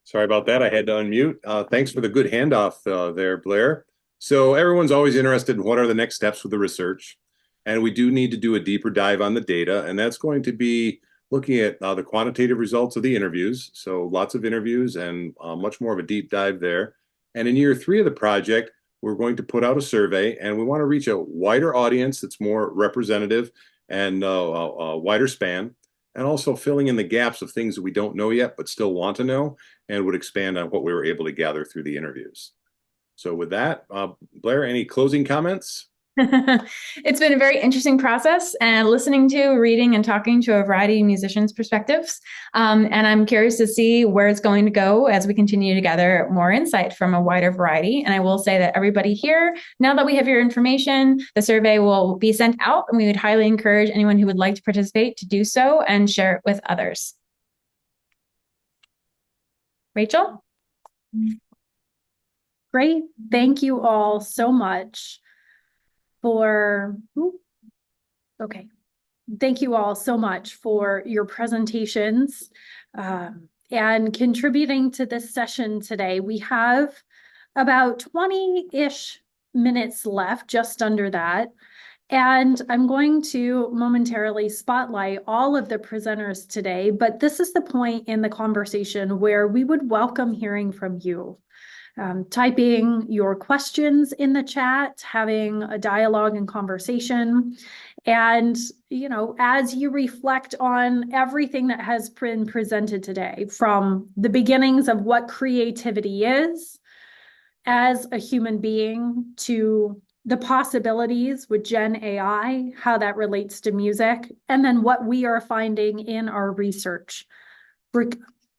Sorry about that. I had to unmute. Thanks for the good handoff there, Blair. So everyone's always interested in what are the next steps with the research. And we do need to do a deeper dive on the data. And that's going to be looking at the quantitative results of the interviews. So lots of interviews and much more of a deep dive there. And in year 3 of the project, we're going to put out a survey, and we want to reach a wider audience that's more representative and a wider span, and also filling in the gaps of things that we don't know yet but still want to know and would expand on what we were able to gather through the interviews. So with that, Blair, any closing comments? It's been a very interesting process and listening to, reading, and talking to a variety of musicians' perspectives. And I'm curious to see where it's going to go as we continue to gather more insight from a wider variety. And I will say that everybody here, now that we have your information, the survey will be sent out, and we would highly encourage anyone who would like to participate to do so and share it with others. Rachel? Great. Thank you all so much for, okay. Thank you all so much for your presentations and contributing to this session today. We have about 20-ish minutes left, just under that. And I'm going to momentarily spotlight all of the presenters today, but this is the point in the conversation where we would welcome hearing from you. Typing your questions in the chat, having a dialogue and conversation. And, you know, as you reflect on everything that has been presented today, from the beginnings of what creativity is as a human being to the possibilities with Gen AI, how that relates to music, and then what we are finding in our research. We're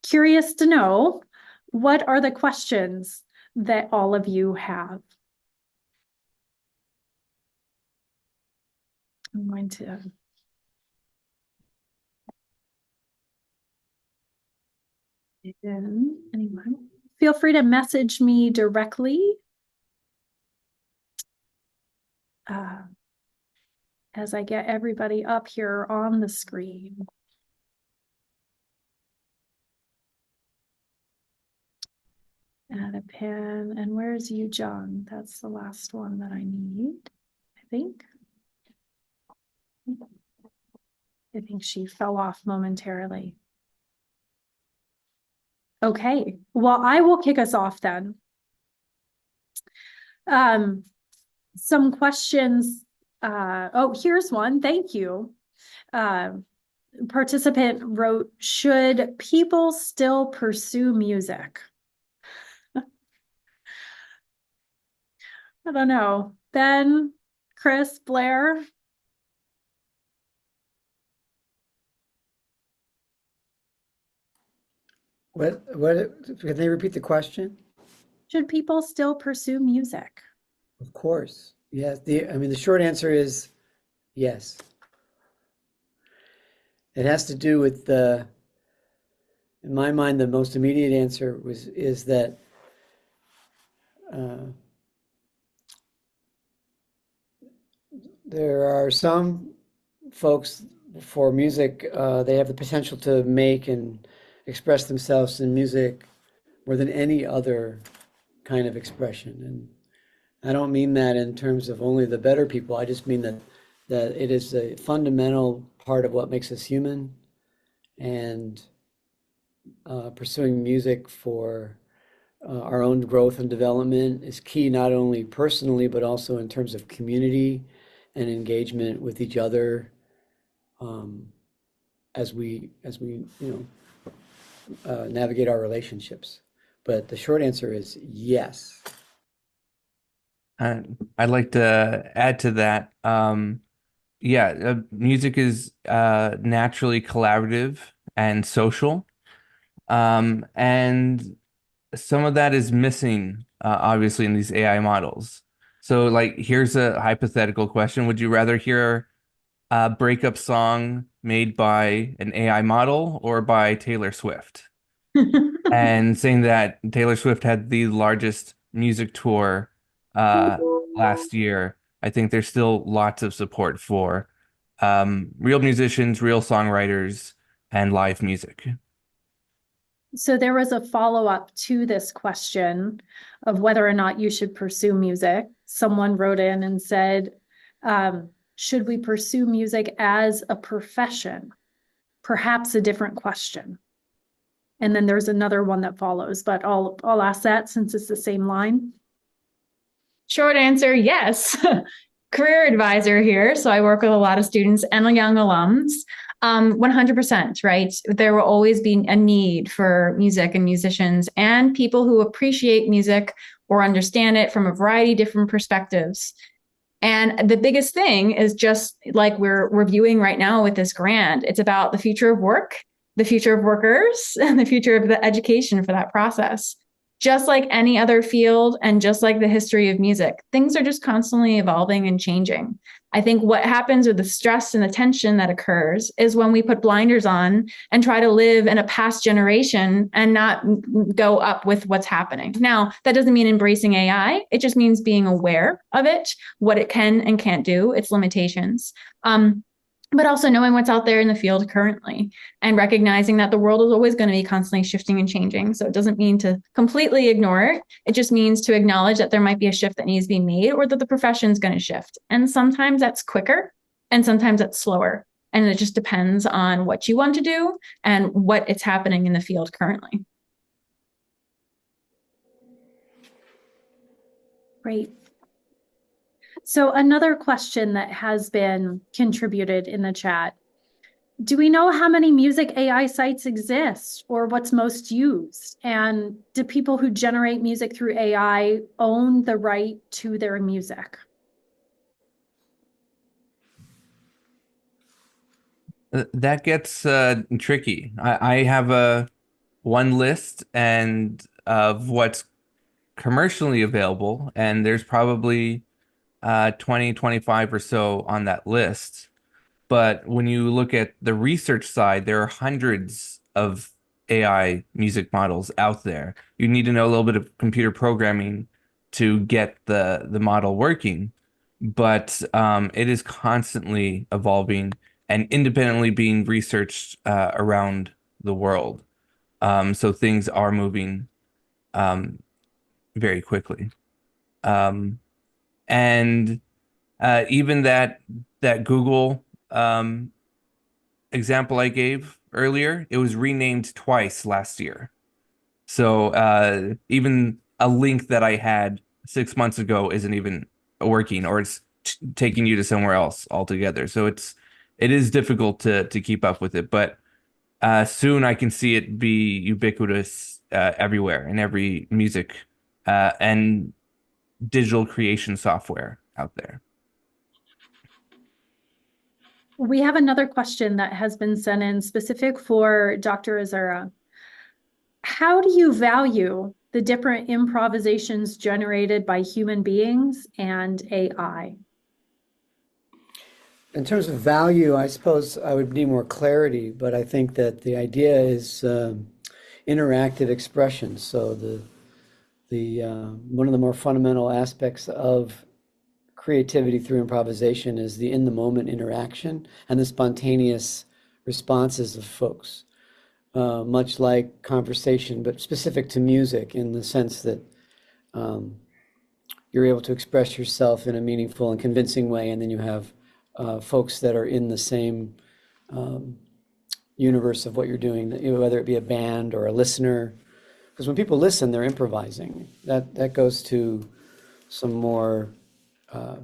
curious to know, what are the questions that all of you have? I'm going to anyone. Feel free to message me directly as I get everybody up here on the screen. Add a pin, and where's you, John? That's the last one that I need, I think. I think she fell off momentarily. Okay, well, I will kick us off then. Some questions. Oh, here's one. Thank you. Participant wrote, should people still pursue music? I don't know. Ben, Chris, Blair? What, can they repeat the question? Should people still pursue music? Of course. Yes. I mean, the short answer is yes. It has to do with in my mind, the most immediate answer is that there are some folks for music, they have the potential to make and express themselves in music more than any other kind of expression. And I don't mean that in terms of only the better people. I just mean that it is a fundamental part of what makes us human. And pursuing music for our own growth and development is key, not only personally, but also in terms of community and engagement with each other, as we navigate our relationships. But the short answer is yes. I'd like to add to that. Music is naturally collaborative and social, and some of that is missing, obviously, in these AI models. So, like, here's a hypothetical question. Would you rather hear a breakup song made by an AI model or by Taylor Swift? And saying that Taylor Swift had the largest music tour last year, I think there's still lots of support for real musicians, real songwriters, and live music. So there was a follow-up to this question of whether or not you should pursue music. Someone wrote in and said, should we pursue music as a profession? Perhaps a different question. And then there's another one that follows, but I'll ask that since it's the same line. Short answer, yes. Career advisor here. So I work with a lot of students and young alums. 100%, right? There will always be a need for music and musicians and people who appreciate music or understand it from a variety of different perspectives. And the biggest thing is just like we're reviewing right now with this grant, it's about the future of work, the future of workers, and the future of the education for that process. Just like any other field and just like the history of music, things are just constantly evolving and changing. I think what happens with the stress and the tension that occurs is when we put blinders on and try to live in a past generation and not go up with what's happening. Now, that doesn't mean embracing AI. It just means being aware of it, what it can and can't do, its limitations. But also knowing what's out there in the field currently and recognizing that the world is always going to be constantly shifting and changing. So it doesn't mean to completely ignore it. It just means to acknowledge that there might be a shift that needs to be made or that the profession is going to shift. And sometimes that's quicker and sometimes that's slower. And it just depends on what you want to do and what is happening in the field currently. Great. So another question that has been contributed in the chat. Do we know how many music AI sites exist or what's most used? And do people who generate music through AI own the right to their music? That gets tricky. I have one list and of what's commercially available, and there's probably 20, 25 or so on that list. But when you look at the research side, there are hundreds of AI music models out there. You need to know a little bit of computer programming to get the model working, but it is constantly evolving and independently being researched around the world. So things are moving very quickly. And even that Google example I gave earlier, it was renamed twice last year. So even a link that I had 6 months ago isn't even working, or it's taking you to somewhere else altogether. So it is difficult to keep up with it, but soon I can see it be ubiquitous everywhere in every music and digital creation software out there. We have another question that has been sent in specific for Dr. Azura. How do you value the different improvisations generated by human beings and AI? In terms of value, I suppose I would need more clarity, but I think that the idea is interactive expression. So one of the more fundamental aspects of creativity through improvisation is the in-the-moment interaction and the spontaneous responses of folks, much like conversation, but specific to music in the sense that you're able to express yourself in a meaningful and convincing way, and then you have folks that are in the same universe of what you're doing, whether it be a band or a listener. Because when people listen, they're improvising. That goes to some more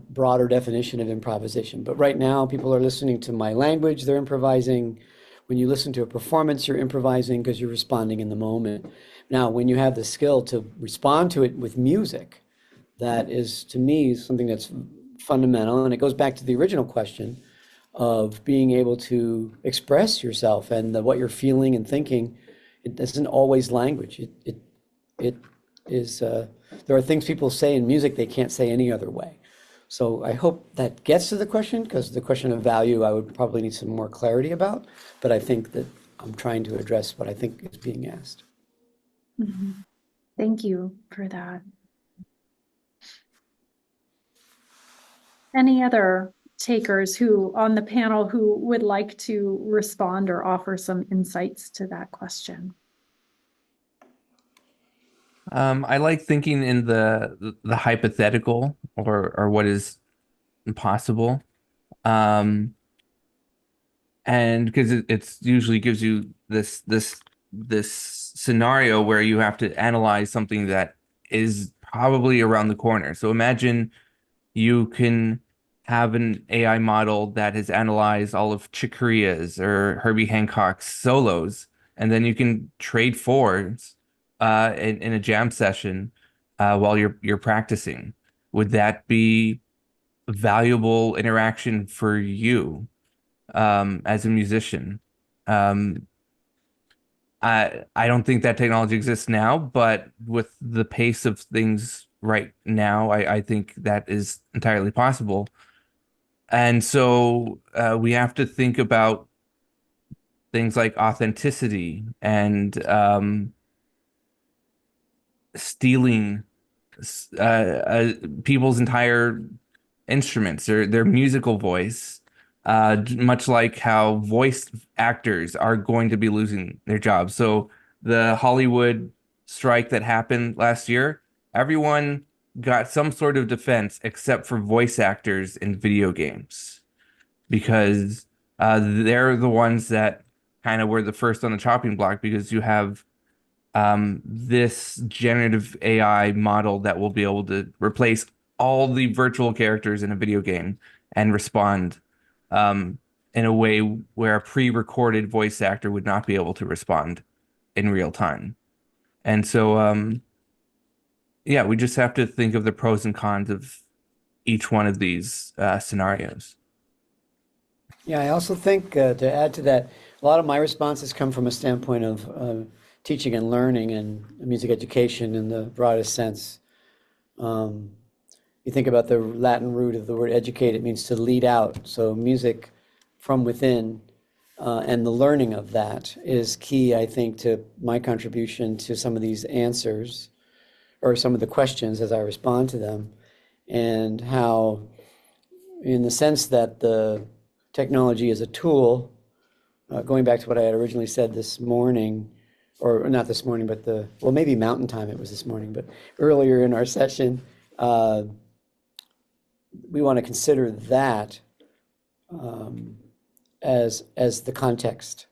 broader definition of improvisation. But right now, people are listening to my language, they're improvising. When you listen to a performance, you're improvising because you're responding in the moment. Now, when you have the skill to respond to it with music, that is, to me, something that's fundamental. And it goes back to the original question of being able to express yourself and what you're feeling and thinking. It isn't always language. It is, there are things people say in music they can't say any other way. So I hope that gets to the question, because the question of value, I would probably need some more clarity about, but I think that I'm trying to address what I think is being asked. Mm-hmm. Thank you for that. Any other takers who on the panel who would like to respond or offer some insights to that question? I like thinking in the hypothetical or what is possible, and because it's usually gives you this scenario where you have to analyze something that is probably around the corner. So imagine you can have an AI model that has analyzed all of Chick Corea's or Herbie Hancock's solos, and then you can trade fours in a jam session while you're practicing. Would that be valuable interaction for you as a musician? I don't think that technology exists now, but with the pace of things right now, I think that is entirely possible. And so we have to think about things like authenticity and stealing people's entire instruments or their musical voice, much like how voice actors are going to be losing their jobs. So the Hollywood strike that happened last year, everyone got some sort of defense except for voice actors in video games, because they're the ones that kind of were the first on the chopping block, because you have this generative AI model that will be able to replace all the virtual characters in a video game and respond in a way where a pre-recorded voice actor would not be able to respond in real time. And so, yeah, we just have to think of the pros and cons of each one of these scenarios. Yeah, I also think to add to that, a lot of my responses come from a standpoint of teaching and learning and music education in the broadest sense. You think about the Latin root of the word educate, it means to lead out. So music from within and the learning of that is key, I think, to my contribution to some of these answers or some of the questions as I respond to them, and how, in the sense that the technology is a tool, going back to what I had originally said this morning, or not this morning, but well, maybe Mountain Time it was this morning, but earlier in our session, we want to consider that as the context.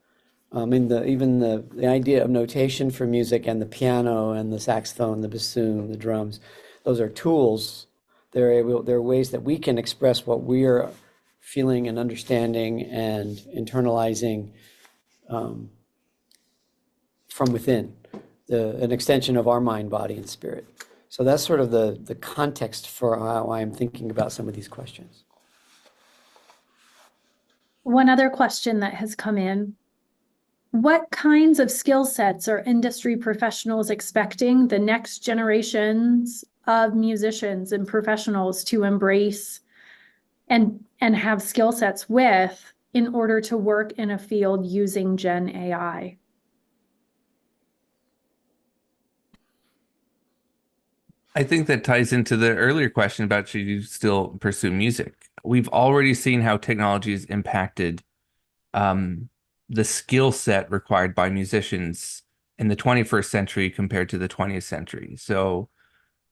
Even the idea of notation for music and the piano and the saxophone, the bassoon, the drums, those are tools. They're ways that we can express what we are feeling and understanding and internalizing from within, an extension of our mind, body, and spirit. So that's sort of the context for how I'm thinking about some of these questions. One other question that has come in: what kinds of skill sets are industry professionals expecting the next generations of musicians and professionals to embrace and have skill sets with in order to work in a field using Gen AI? I think that ties into the earlier question about should you still pursue music. We've already seen how technology has impacted the skill set required by musicians in the 21st century compared to the 20th century. So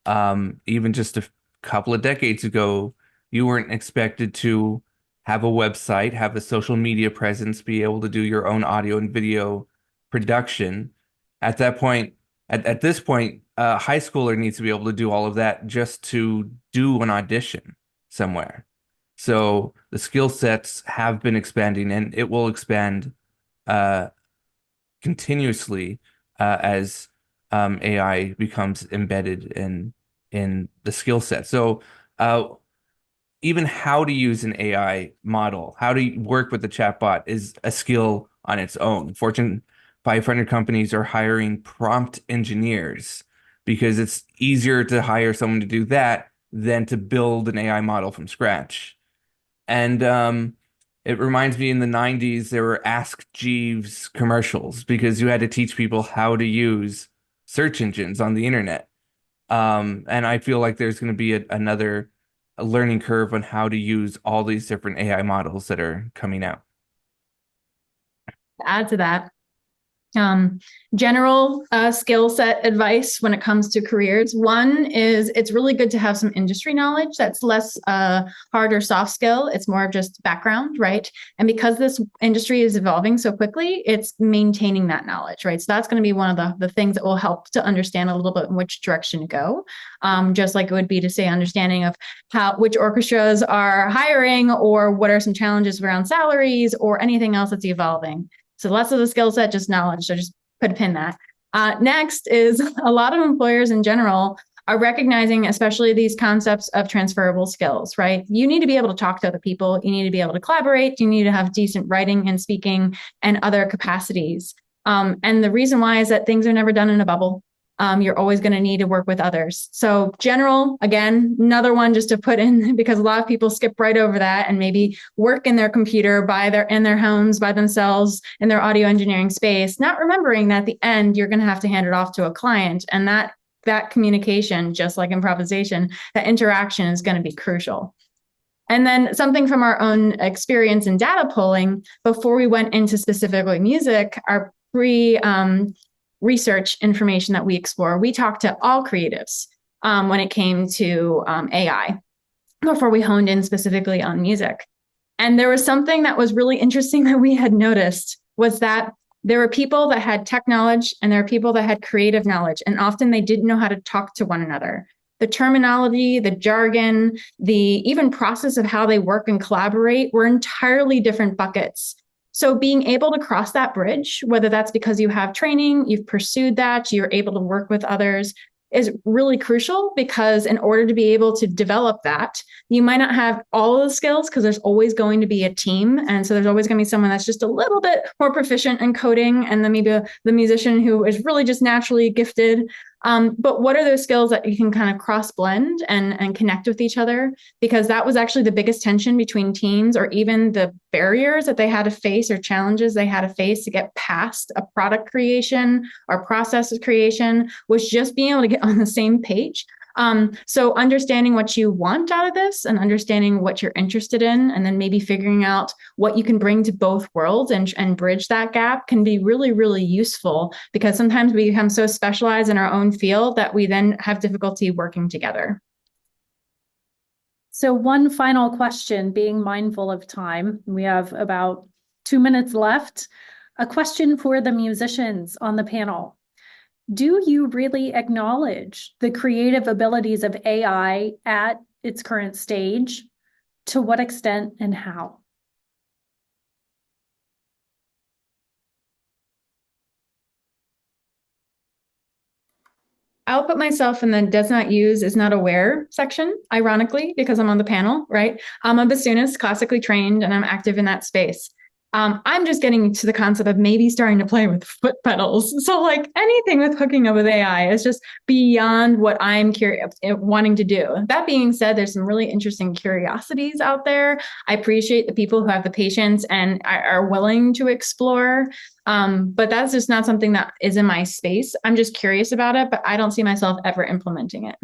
even just a couple of decades ago, you weren't expected to have a website, have a social media presence, be able to do your own audio and video production. At that point, at this point, a high schooler needs to be able to do all of that just to do an audition somewhere. So the skill sets have been expanding, and it will expand continuously as AI becomes embedded in the skill set. So even how to use an AI model, how to work with the chatbot is a skill on its own. Fortune 500 companies are hiring prompt engineers because it's easier to hire someone to do that than to build an AI model from scratch. And it reminds me, in the 90s, there were Ask Jeeves commercials because you had to teach people how to use search engines on the internet. And I feel like there's going to be another learning curve on how to use all these different AI models that are coming out. To add to that, general skill set advice when it comes to careers. One is it's really good to have some industry knowledge. That's less hard or soft skill. It's more of just background, right? And because this industry is evolving so quickly, it's maintaining that knowledge, right? So that's going to be one of the things that will help to understand a little bit in which direction to go. Just like it would be to say understanding of which orchestras are hiring, or what are some challenges around salaries, or anything else that's evolving. So less of the skill set, just knowledge. So just put a pin that. Next is a lot of employers in general are recognizing, especially these concepts of transferable skills, right? You need to be able to talk to other people. You need to be able to collaborate. You need to have decent writing and speaking and other capacities. And the reason why is that things are never done in a bubble. You're always going to need to work with others. So general, again, another one just to put in, because a lot of people skip right over that and maybe work in their computer in their homes by themselves in their audio engineering space, not remembering that at the end, you're going to have to hand it off to a client. And that communication, just like improvisation, that interaction is going to be crucial. And then something from our own experience in data pulling, before we went into specifically music, our research information that we explore, we talked to all creatives when it came to AI before we honed in specifically on music. And there was something that was really interesting that we had noticed, was that there were people that had tech knowledge and there are people that had creative knowledge, and often they didn't know how to talk to one another. The terminology, the jargon, the even process of how they work and collaborate were entirely different buckets. So being able to cross that bridge, whether that's because you have training, you've pursued that, you're able to work with others, is really crucial, because in order to be able to develop that, you might not have all of the skills, because there's always going to be a team. And so there's always going to be someone that's just a little bit more proficient in coding, and then maybe the musician who is really just naturally gifted. But what are those skills that you can kind of cross blend and connect with each other? Because that was actually the biggest tension between teams, or even the barriers that they had to face, or challenges they had to face to get past a product creation or process creation, was just being able to get on the same page. So understanding what you want out of this and understanding what you're interested in, and then maybe figuring out what you can bring to both worlds and bridge that gap, can be really, really useful, because sometimes we become so specialized in our own field that we then have difficulty working together. So one final question, being mindful of time. We have about 2 minutes left. A question for the musicians on the panel. Do you really acknowledge the creative abilities of AI at its current stage? To what extent and how? I'll put myself in the does not use, is not aware section, ironically, because I'm on the panel, right? I'm a bassoonist, classically trained, and I'm active in that space. I'm just getting to the concept of maybe starting to play with foot pedals. So like anything with hooking up with AI is just beyond what I'm wanting to do. That being said, there's some really interesting curiosities out there. I appreciate the people who have the patience and are willing to explore. But that's just not something that is in my space. I'm just curious about it, but I don't see myself ever implementing it.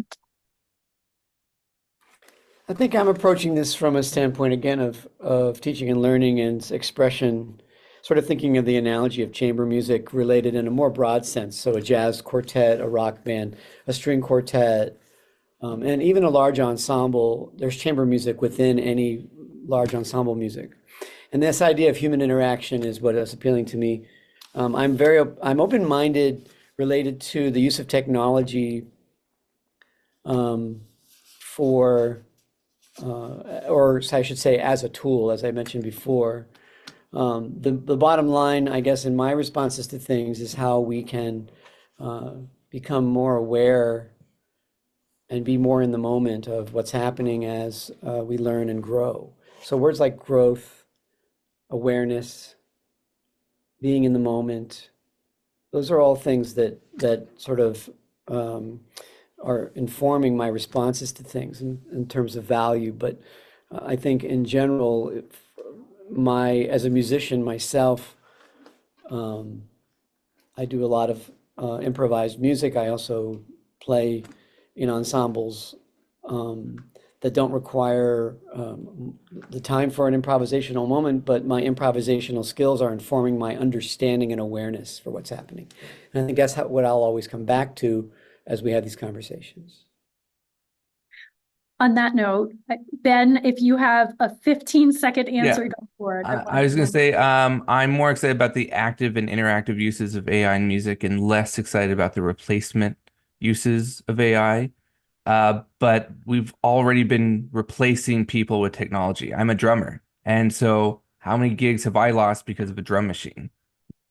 I think I'm approaching this from a standpoint, again, of teaching and learning and expression, sort of thinking of the analogy of chamber music related in a more broad sense. So a jazz quartet, a rock band, a string quartet, and even a large ensemble. There's chamber music within any large ensemble music. And this idea of human interaction is what is appealing to me. I'm open-minded related to the use of technology or I should say as a tool, as I mentioned before. The bottom line, I guess, in my responses to things is how we can become more aware and be more in the moment of what's happening as we learn and grow. So words like growth, awareness, being in the moment, those are all things that sort of are informing my responses to things in terms of value. But I think in general, as a musician myself, I do a lot of improvised music. I also play in ensembles that don't require the time for an improvisational moment, but my improvisational skills are informing my understanding and awareness for what's happening. And I think that's what I'll always come back to as we have these conversations. On that note, Ben, if you have a 15-second answer, go for it. I was going to say, I'm more excited about the active and interactive uses of AI in music and less excited about the replacement uses of AI. But we've already been replacing people with technology. I'm a drummer. And so how many gigs have I lost because of a drum machine?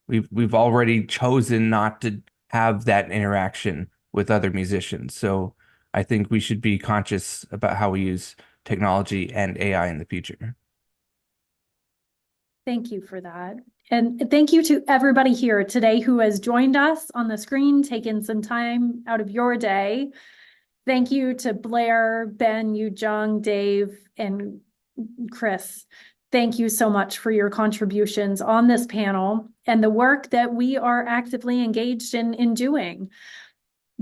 We've already chosen not to have that interaction with other musicians. So I think we should be conscious about how we use technology and AI in the future. Thank you for that. And thank you to everybody here today who has joined us on the screen, taken some time out of your day. Thank you to Blair, Ben, Yu-Jung, Dave, and Chris. Thank you so much for your contributions on this panel and the work that we are actively engaged in doing.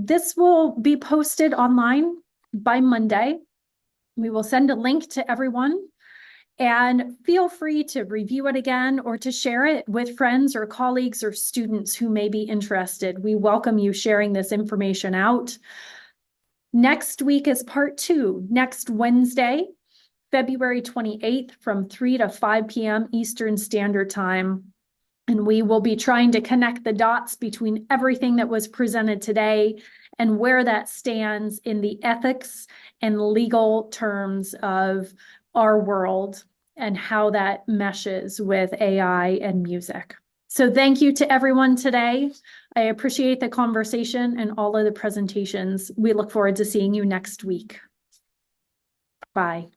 This will be posted online by Monday. We will send a link to everyone, and feel free to review it again or to share it with friends or colleagues or students who may be interested. We welcome you sharing this information out. Next week is part 2, next Wednesday, February 28th from 3 to 5 p.m. Eastern Standard Time. And we will be trying to connect the dots between everything that was presented today and where that stands in the ethics and legal terms of our world and how that meshes with AI and music. So thank you to everyone today. I appreciate the conversation and all of the presentations. We look forward to seeing you next week. Bye.